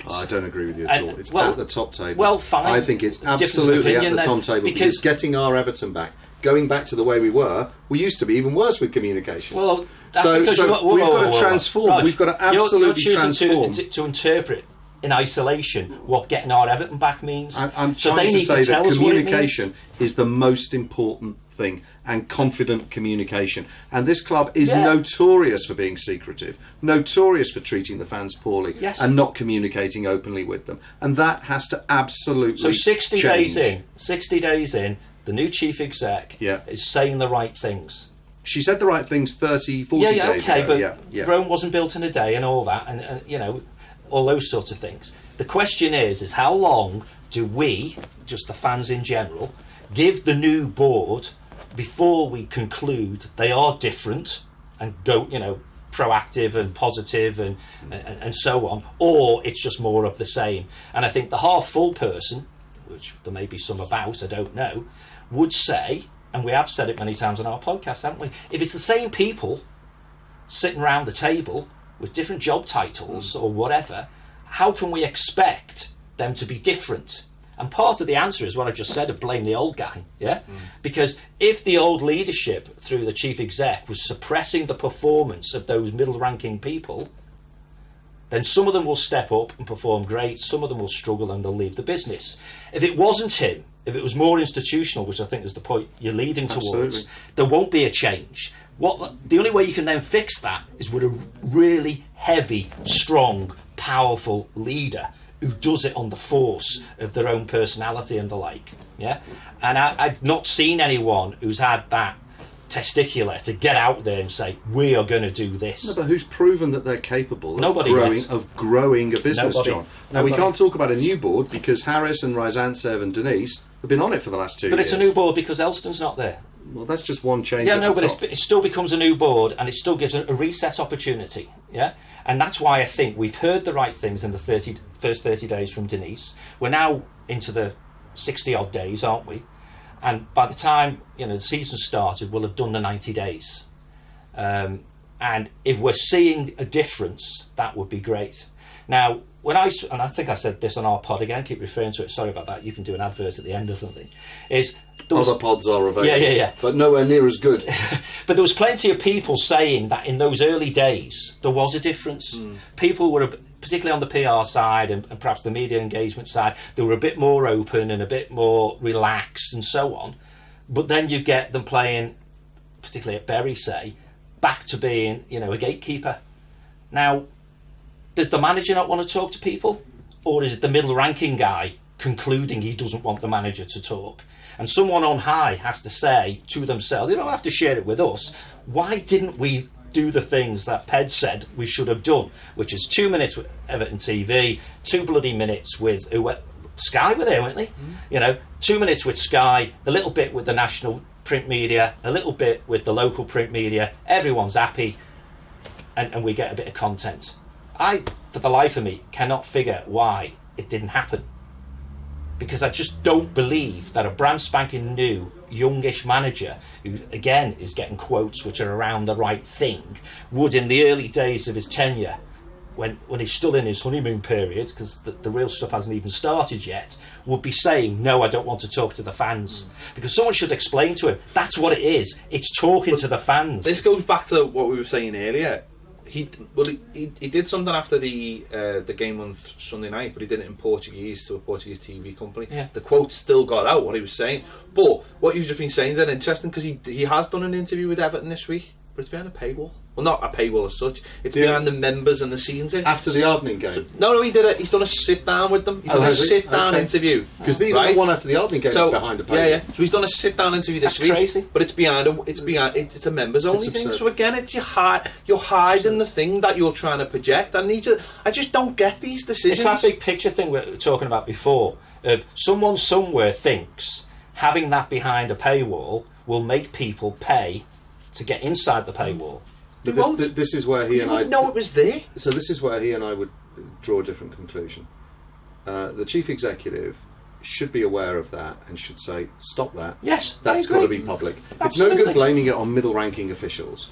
Oh, I don't agree with you at all. It's at the top table. Well, fine. I think it's absolutely at the top table because getting our Everton back, going back to the way we were, we used to be even worse with communication. Well, that's so because we've got to transform. Raj, we've got to absolutely transform. To interpret in isolation what getting our Everton back means. I'm trying to say that communication is the most important thing, and confident communication. And this club is notorious for being secretive, notorious for treating the fans poorly, and not communicating openly with them. And that has to absolutely So 60 change. days in, the new chief exec is saying the right things. she said the right things 30, 40 days okay, ago. But Rome wasn't built in a day and all that, and you know, all those sorts of things. The question is how long do we, just the fans in general, give the new board before we conclude they are different and don't, you know, proactive and positive and so on, or it's just more of the same? And I think the half full person, which there may be some about, I don't know, would say, and we have said it many times on our podcast, haven't we, if it's the same people sitting around the table with different job titles or whatever, how can we expect them to be different? And part of the answer is what I just said, of blame the old guy, because if the old leadership through the chief exec was suppressing the performance of those middle ranking people, then some of them will step up and perform great, some of them will struggle and they'll leave the business. If it wasn't him, if it was more institutional, which I think is the point you're leading towards, there won't be a change. The only way you can then fix that is with a really heavy, strong, powerful leader who does it on the force of their own personality and the like. Yeah, and I've not seen anyone who's had that testicular to get out there and say, we are going to do this. No, but who's proven that they're capable of growing a business, John? Now, we can't talk about a new board because Harris and Ryzantsev and Denise have been on it for the last 2 years. But it's a new board because Elston's not there. Well, that's just one change. Yeah, no, but it still becomes a new board and it still gives a reset opportunity. Yeah, and that's why I think we've heard the right things in the first 30 days from Denise. We're now into the 60 odd days, aren't we? And by the time, you know, the season started, we'll have done the 90 days. And if we're seeing a difference, that would be great. Now, and I think I said this on our pod again, keep referring to it, sorry about that, you can do an advert at the end or something, other pods are available, yeah. but nowhere near as good. But there was plenty of people saying that in those early days there was a difference. People were, particularly on the PR side and perhaps the media engagement side, they were a bit more open and a bit more relaxed and so on. But then you get them playing, particularly at Bury, say, back to being, you know, a gatekeeper. Now, does the manager not want to talk to people? Or is it the middle ranking guy concluding he doesn't want the manager to talk? And someone on high has to say to themselves, they don't have to share it with us, why didn't we do the things that Ped said we should have done? Which is 2 minutes with Everton TV, 2 bloody minutes with Sky were there, weren't they? You know, 2 minutes with Sky, a little bit with the national print media, a little bit with the local print media, everyone's happy, and we get a bit of content. I, for the life of me, cannot figure why it didn't happen. Because I just don't believe that a brand spanking new, youngish manager, who again is getting quotes which are around the right thing, would in the early days of his tenure, when he's still in his honeymoon period, because the real stuff hasn't even started yet, would be saying, no, I don't want to talk to the fans. Because someone should explain to him, that's what it is. It's talking to the fans. This goes back to what we were saying earlier. He did something after the game on Sunday night, but he did it in Portuguese to a Portuguese TV company. Yeah. The quote still got out what he was saying, but what you've just been saying is interesting, because he has done an interview with Everton this week, but it's behind a paywall. Well, not a paywall as such. It's behind the members and the seasons in. After the Ardney game? So, no, he did it. He's done a sit down with them. He's done a sit down interview. Because the one after the Ardney game is behind a paywall. Yeah. So he's done a sit down interview this week. Crazy. But it's it's a members only thing. So again, you're hiding the thing that you're trying to project. I just don't get these decisions. It's that big picture thing we were talking about before. Someone somewhere thinks having that behind a paywall will make people pay to get inside the paywall. But this is where he and I know it was there. So this is where he and I would draw a different conclusion. The chief executive should be aware of that and should say, stop that. Yes, that's got to be public. Absolutely. It's no good blaming it on middle-ranking officials.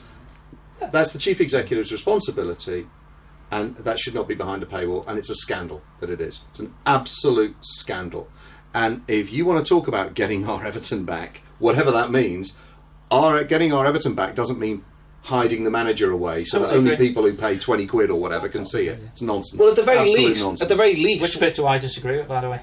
That's the chief executive's responsibility, and that should not be behind a paywall. And it's a scandal that it is. It's an absolute scandal. And if you want to talk about getting our Everton back, whatever that means, getting our Everton back doesn't mean hiding the manager away so that only people who pay 20 quid or whatever can see it. It's nonsense. Well, at the very least, which bit do I disagree with, by the way?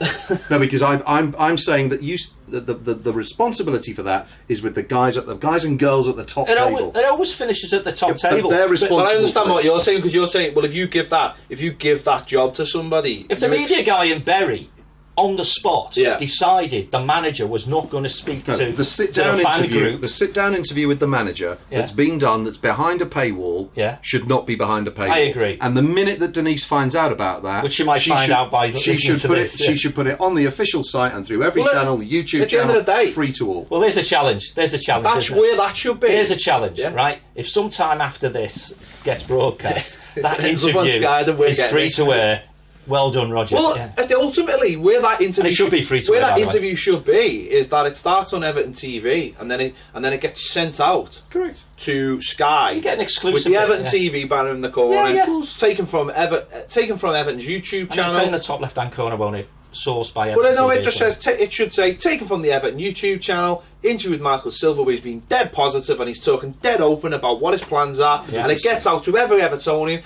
No, because I'm saying that the responsibility for that is with the guys and girls at the top table. It always finishes at the top table. They're responsible. But I understand what you're saying, because you're saying, well, if you give that job to somebody, if the media guy in Bury on the spot decided the manager was not going to speak to the sit-down fan interview. group. The sit-down interview with the manager that's been done, that's behind a paywall, should not be behind a paywall. I agree. And the minute that Denise finds out about that, which she might find out by she should put it. She should put it on the official site and through every channel, YouTube at the channel, end of the day, free to all. Well, there's a challenge. That's where that should be. Here's a challenge, right? If sometime after this gets broadcast, that interview is free to air. Well done, Roger. Well, ultimately, where that interview should be free to where air, that interview should be is that it starts on Everton TV and then it gets sent out. Correct. To Sky. You get an exclusive with the Everton TV banner in the corner. Yeah. Taken from Everton's YouTube channel. It's in the top left-hand corner, won't it? Sourced by Everton. But I know TV, it just says it should say taken from the Everton YouTube channel. Interview with Michael Silver, where he's been dead positive and he's talking dead open about what his plans are, and it gets out to every Evertonian.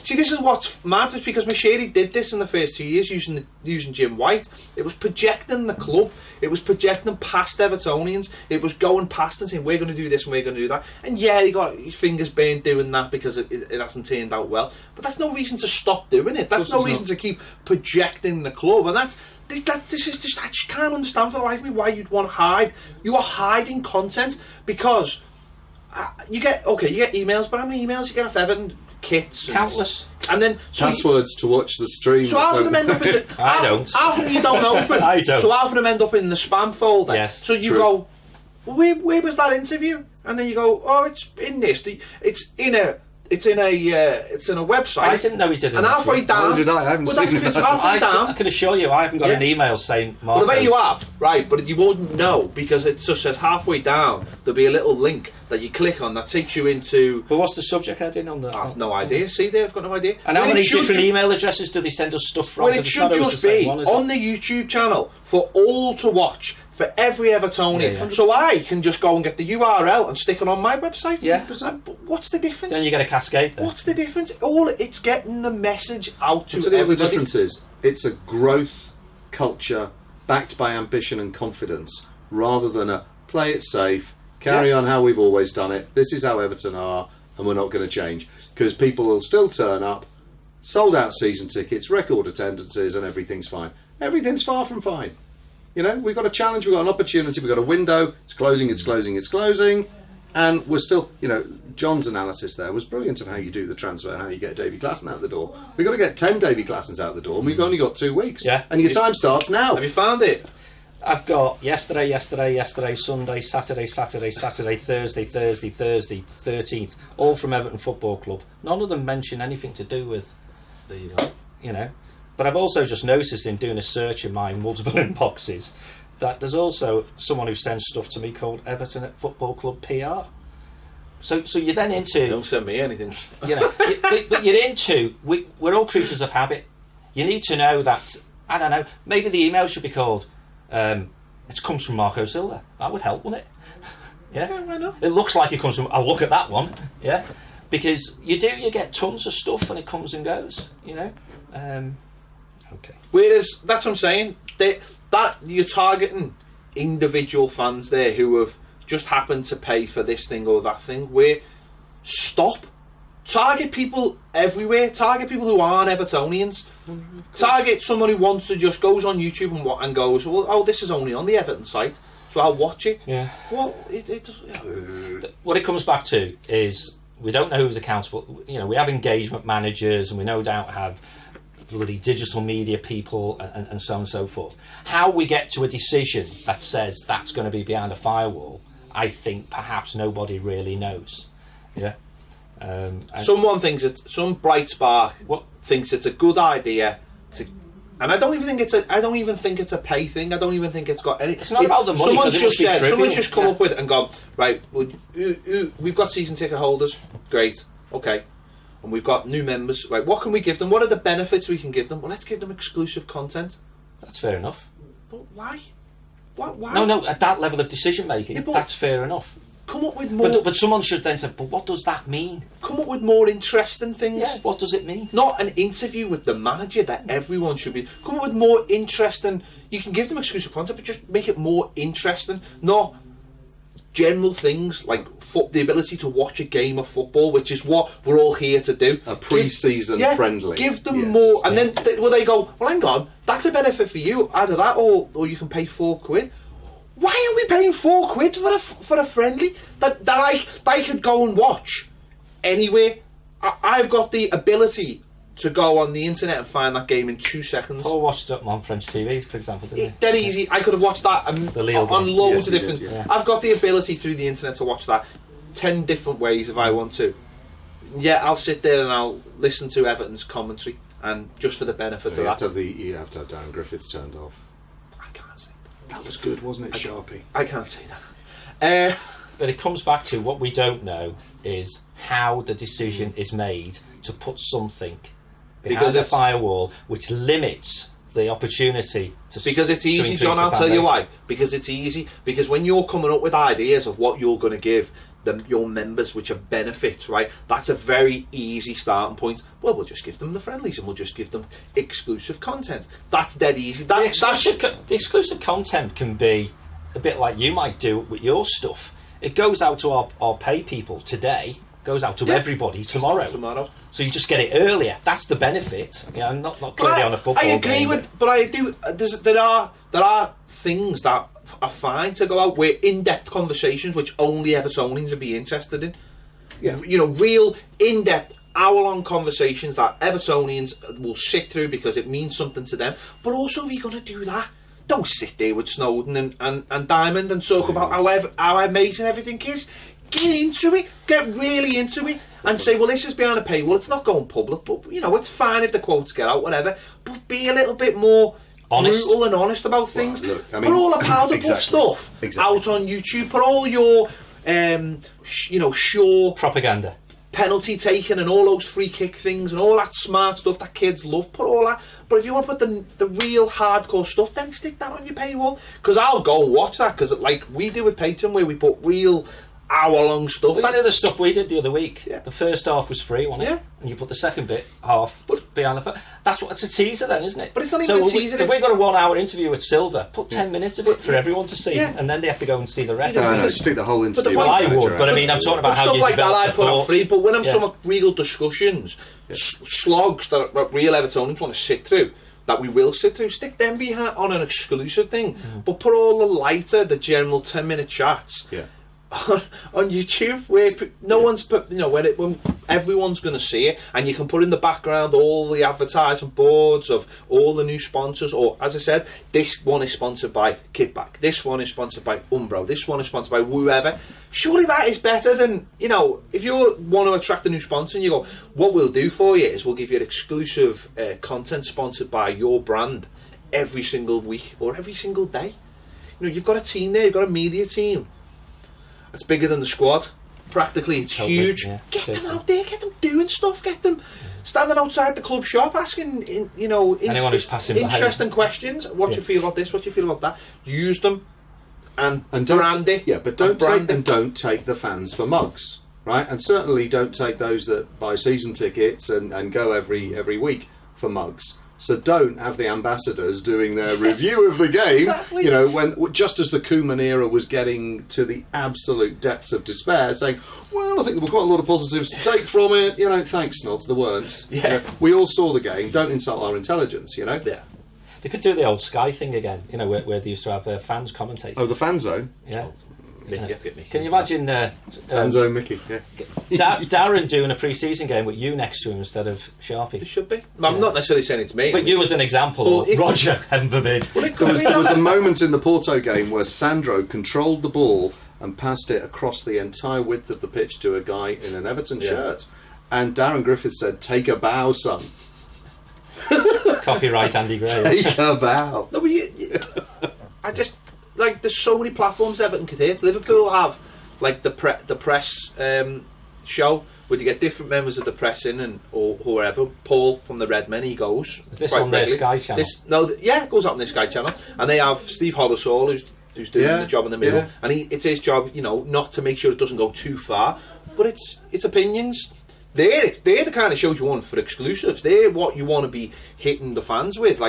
See, this is what's mad, because Machedi did this in the first 2 years using Jim White. It was projecting the club. It was projecting past Evertonians. It was going past and saying we're going to do this and we're going to do that. And yeah, he got his fingers burned doing that because it hasn't turned out well. But that's no reason to stop doing it. That's no reason to keep projecting the club. And this is just, I just can't understand for the life of me why you'd want to hide. You are hiding content because you get emails, but how many emails you get off Everton kits? Countless. And then passwords to watch the stream. So half of them end up in the I don't. Half of them you don't open. I don't. So half of them end up in the spam folder. Yes. So you go, where was that interview? And then you go, oh, it's in this. It's in a website. I didn't know he did it. And halfway down, did I haven't seen it. I can assure you, I haven't got an email saying. Well, I bet you have, right? But you wouldn't know because it just says halfway down there'll be a little link that you click on that takes you into. But what's the subject heading on the? I have no idea. See, there, I've got no idea. And how many different email addresses do they send us stuff from? Well, it should just be on the YouTube channel for all to watch. For every Evertonian, so I can just go and get the URL and stick it on my website. Yeah. But what's the difference? Then you get a cascade. Then. What's the difference? It's getting the message out to everybody. Everybody. The difference is it's a growth culture backed by ambition and confidence, rather than a play it safe, carry on how we've always done it. This is how Everton are, and we're not going to change because people will still turn up, sold out season tickets, record attendances, and everything's fine. Everything's far from fine. You know, we've got a challenge, we've got an opportunity, we've got a window, it's closing, and we're still, John's analysis there was brilliant of how you do the transfer and how you get Davy Klassen out the door. We've got to get 10 Davy Klassens out the door, and we've only got 2 weeks. Yeah. And your time starts now. Have you found it? I've got yesterday, Sunday, Saturday, Thursday, 13th, all from Everton Football Club. None of them mention anything to do with, But I've also just noticed in doing a search in my multiple inboxes that there's also someone who sends stuff to me called Everton at Football Club PR. So you're then into... Don't send me anything. But you're into... We're all creatures of habit. You need to know that... I don't know. Maybe the email should be called... it comes from Marco Silva. That would help, wouldn't it? Yeah, why not? It looks like it comes from... I'll look at that one. Yeah. Because you get tons of stuff and it comes and goes, Okay. Whereas that's what I'm saying. That you're targeting individual fans there who have just happened to pay for this thing or that thing. Where stop. Target people everywhere. Target people who aren't Evertonians. Target someone who wants to just goes on YouTube and goes, well, oh, this is only on the Everton site, so I'll watch it. Yeah. Well, what it comes back to is we don't know who's accountable. We have engagement managers, and we no doubt have bloody digital media people and so on and so forth. How we get to a decision that says that's going to be behind a firewall, I think perhaps nobody really knows. Yeah. Someone thinks some bright spark thinks it's a good idea to, and I don't even think it's a pay thing. I don't even think it's got any. It's not about the money. Someone's just come up with it and gone, right. Well, we've got season ticket holders. Great. Okay. And we've got new members. Right, what can we give them? What are the benefits we can give them? Well, let's give them exclusive content. That's fair enough. But why? Why? No, at that level of decision making, that's fair enough. Come up with more. But someone should then say, but what does that mean? Come up with more interesting things. Yeah, what does it mean? Not an interview with the manager that everyone should be. Come up with more interesting. You can give them exclusive content, but just make it more interesting. Not general things like the ability to watch a game of football, which is what we're all here to do. A pre-season friendly. Give them more, and then they go, well, hang on, that's a benefit for you. Either that, or you can pay £4. Why are we paying £4 for a friendly that I could go and watch anywhere? I've got the ability to go on the internet and find that game in 2 seconds. Paul watched it on French TV, for example, didn't he? Dead easy. I could have watched that on loads of different... I've got the ability through the internet to watch that 10 different ways if I want to. Yeah, I'll sit there and I'll listen to Everton's commentary, and just for the benefit of that. You have to have Dan Griffiths turned off. I can't say that. That was good, wasn't it, Sharpie? I can't say that. But it comes back to what we don't know is how the decision is made to put something behind a firewall which limits the opportunity to... Because it's easy, John, I'll tell you why. Because it's easy. Because when you're coming up with ideas of what you're going to give your members, which are benefits, right, that's a very easy starting point. Well, we'll just give them the friendlies and we'll just give them exclusive content. That's dead easy. The exclusive content can be a bit like you might do with your stuff. It goes out to our pay people today, goes out to everybody tomorrow. So you just get it earlier. That's the benefit. Not clearly on a football game. I agree but I do. There are things that are fine to go out with in-depth conversations which only Evertonians would be interested in. Yeah. Real in-depth hour-long conversations that Evertonians will sit through because it means something to them. But also, if you're going to do that, don't sit there with Snowden and Diamond and talk about how amazing everything is. Get into it. Get really into it. And say, well, this is behind a paywall. It's not going public, but, it's fine if the quotes get out, whatever. But be a little bit more brutal and honest about things. Well, look, put all the powder puff stuff out on YouTube. Put all your, sure propaganda, penalty taking, and all those free kick things, and all that smart stuff that kids love. Put all that. But if you want to put the real hardcore stuff, then stick that on your paywall. Because I'll go and watch that. Because like we do with Patreon, where we put real hour-long stuff. Well, the stuff we did the other week. Yeah. The first half was free, wasn't it? Yeah. And you put the second half behind the phone. It's a teaser then, isn't it? But it's not even a teaser. If we've got a 1 hour interview with Silver, put 10 minutes of it for everyone to see, and then they have to go and see the rest. No, stick the whole interview. Well, I would, but I mean, I'm talking about how stuff you like that I put out free. But when I'm talking about real discussions, slogs that real Evertonians want to sit through, that we will sit through, stick them behind on an exclusive thing. But put all the lighter, the general 10-minute chats. Yeah. On YouTube, where no one's put, when everyone's going to see it, and you can put in the background all the advertising boards of all the new sponsors, or as I said, this one is sponsored by Kickback, this one is sponsored by Umbro, this one is sponsored by whoever. Surely that is better than, if you want to attract a new sponsor and you go, what we'll do for you is we'll give you exclusive content sponsored by your brand every single week or every single day. You've got a team there, you've got a media team. It's bigger than the squad. Practically, it's huge. Get them out there, get them doing stuff, get them standing outside the club shop asking, interesting questions. What do you feel about this? What do you feel about that? Use them and brand it. Yeah, but don't take the fans for mugs, right? And certainly don't take those that buy season tickets and go every week for mugs. So don't have the ambassadors doing their review of the game, exactly. When just as the Koeman era was getting to the absolute depths of despair, saying, well, I think there were quite a lot of positives to take from it, thanks, Nods, there weren't. Yeah. We all saw the game, don't insult our intelligence, Yeah. They could do the old Sky thing again, where they used to have fans commentating. Oh, the fan zone? Yeah. Mickey, you have to get Mickey. Can you imagine fan zone Mickey? Yeah. Darren doing a pre-season game with you next to him instead of Sharpie? It should be. I'm not necessarily saying it's me. But you as an example, Roger Hemvervid. There was a moment in the Porto game where Sandro controlled the ball and passed it across the entire width of the pitch to a guy in an Everton shirt, and Darren Griffith said, "Take a bow, son." Copyright Andy Gray. Take a bow. No, but I just. There's so many platforms Everton could hit. Liverpool have the press show where you get different members of the press in or whoever. Paul from the Redmen, he goes. Is this on their Sky channel? It goes out on their Sky channel, and they have Steve Hoddesall who's doing the job in the middle, and it's his job, not to make sure it doesn't go too far, but it's opinions. They're the kind of shows you want for exclusives. They're what you want to be hitting the fans with,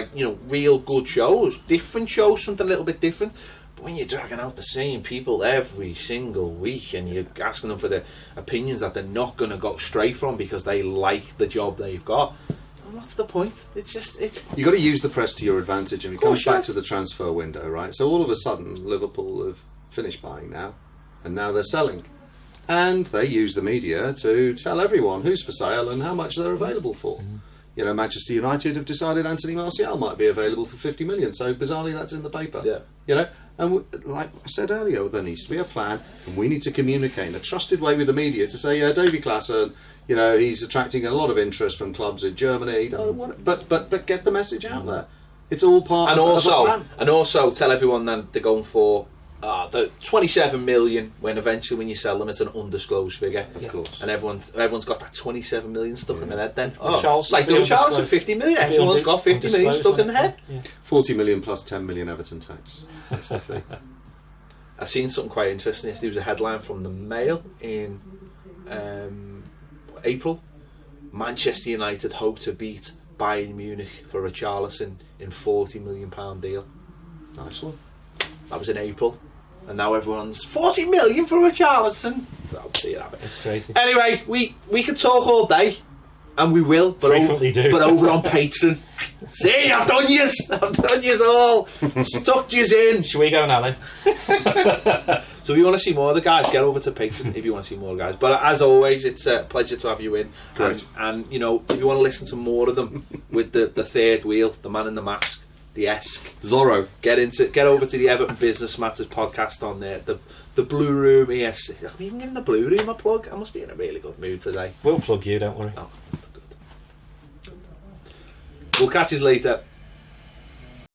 real good shows, different shows, something a little bit different. But when you're dragging out the same people every single week and you're asking them for the opinions that they're not going to go stray from because they like the job they've got, well, what's the point? It's just You've got to use the press to your advantage, and it comes back to the transfer window, right? So all of a sudden, Liverpool have finished buying now, and now they're selling. And they use the media to tell everyone who's for sale and how much they're available for. You know, Manchester United have decided Anthony Martial might be available for 50 million, so bizarrely that's in the paper. Yeah. You know, and like I said earlier, there needs to be a plan, and we need to communicate in a trusted way with the media to say, yeah, Davy Klassen, you know, he's attracting a lot of interest from clubs in Germany, but get the message out there. It's all part of a plan. And also tell everyone then they're going for the 27 million when eventually when you sell them it's an undisclosed figure, Of course. and everyone's got that 27 million stuck in their head then. Charles, Like doing Charles at 50 million, everyone's got 50 million stuck in their head. 40 million plus 10 million Everton tax. That's the fee. I seen something quite interesting. There was a headline from the Mail in April. Manchester United hope to beat Bayern Munich for Richarlison in £40 million deal. Nice one. That was in April, and now everyone's 40 million for Richarlison. Oh, dear, It's crazy. anyway, we could talk all day, and we will, but Frequently do. But over on Patreon. See, I've done yous. I've done yous all. Stuck yous in. Should we go now then? So if you want to see more of the guys, get over to Patreon if you want to see more of the guys. But as always, it's a pleasure to have you in. Great. And you know, if you want to listen to more of them with the third wheel, the man in the mask, the Esk, Zorro. get over to the Everton Business Matters podcast on there. The Blue Room EFC. I'm even giving the Blue Room a plug. I must be in a really good mood today. We'll plug you, don't worry. Oh, good. We'll catch you later.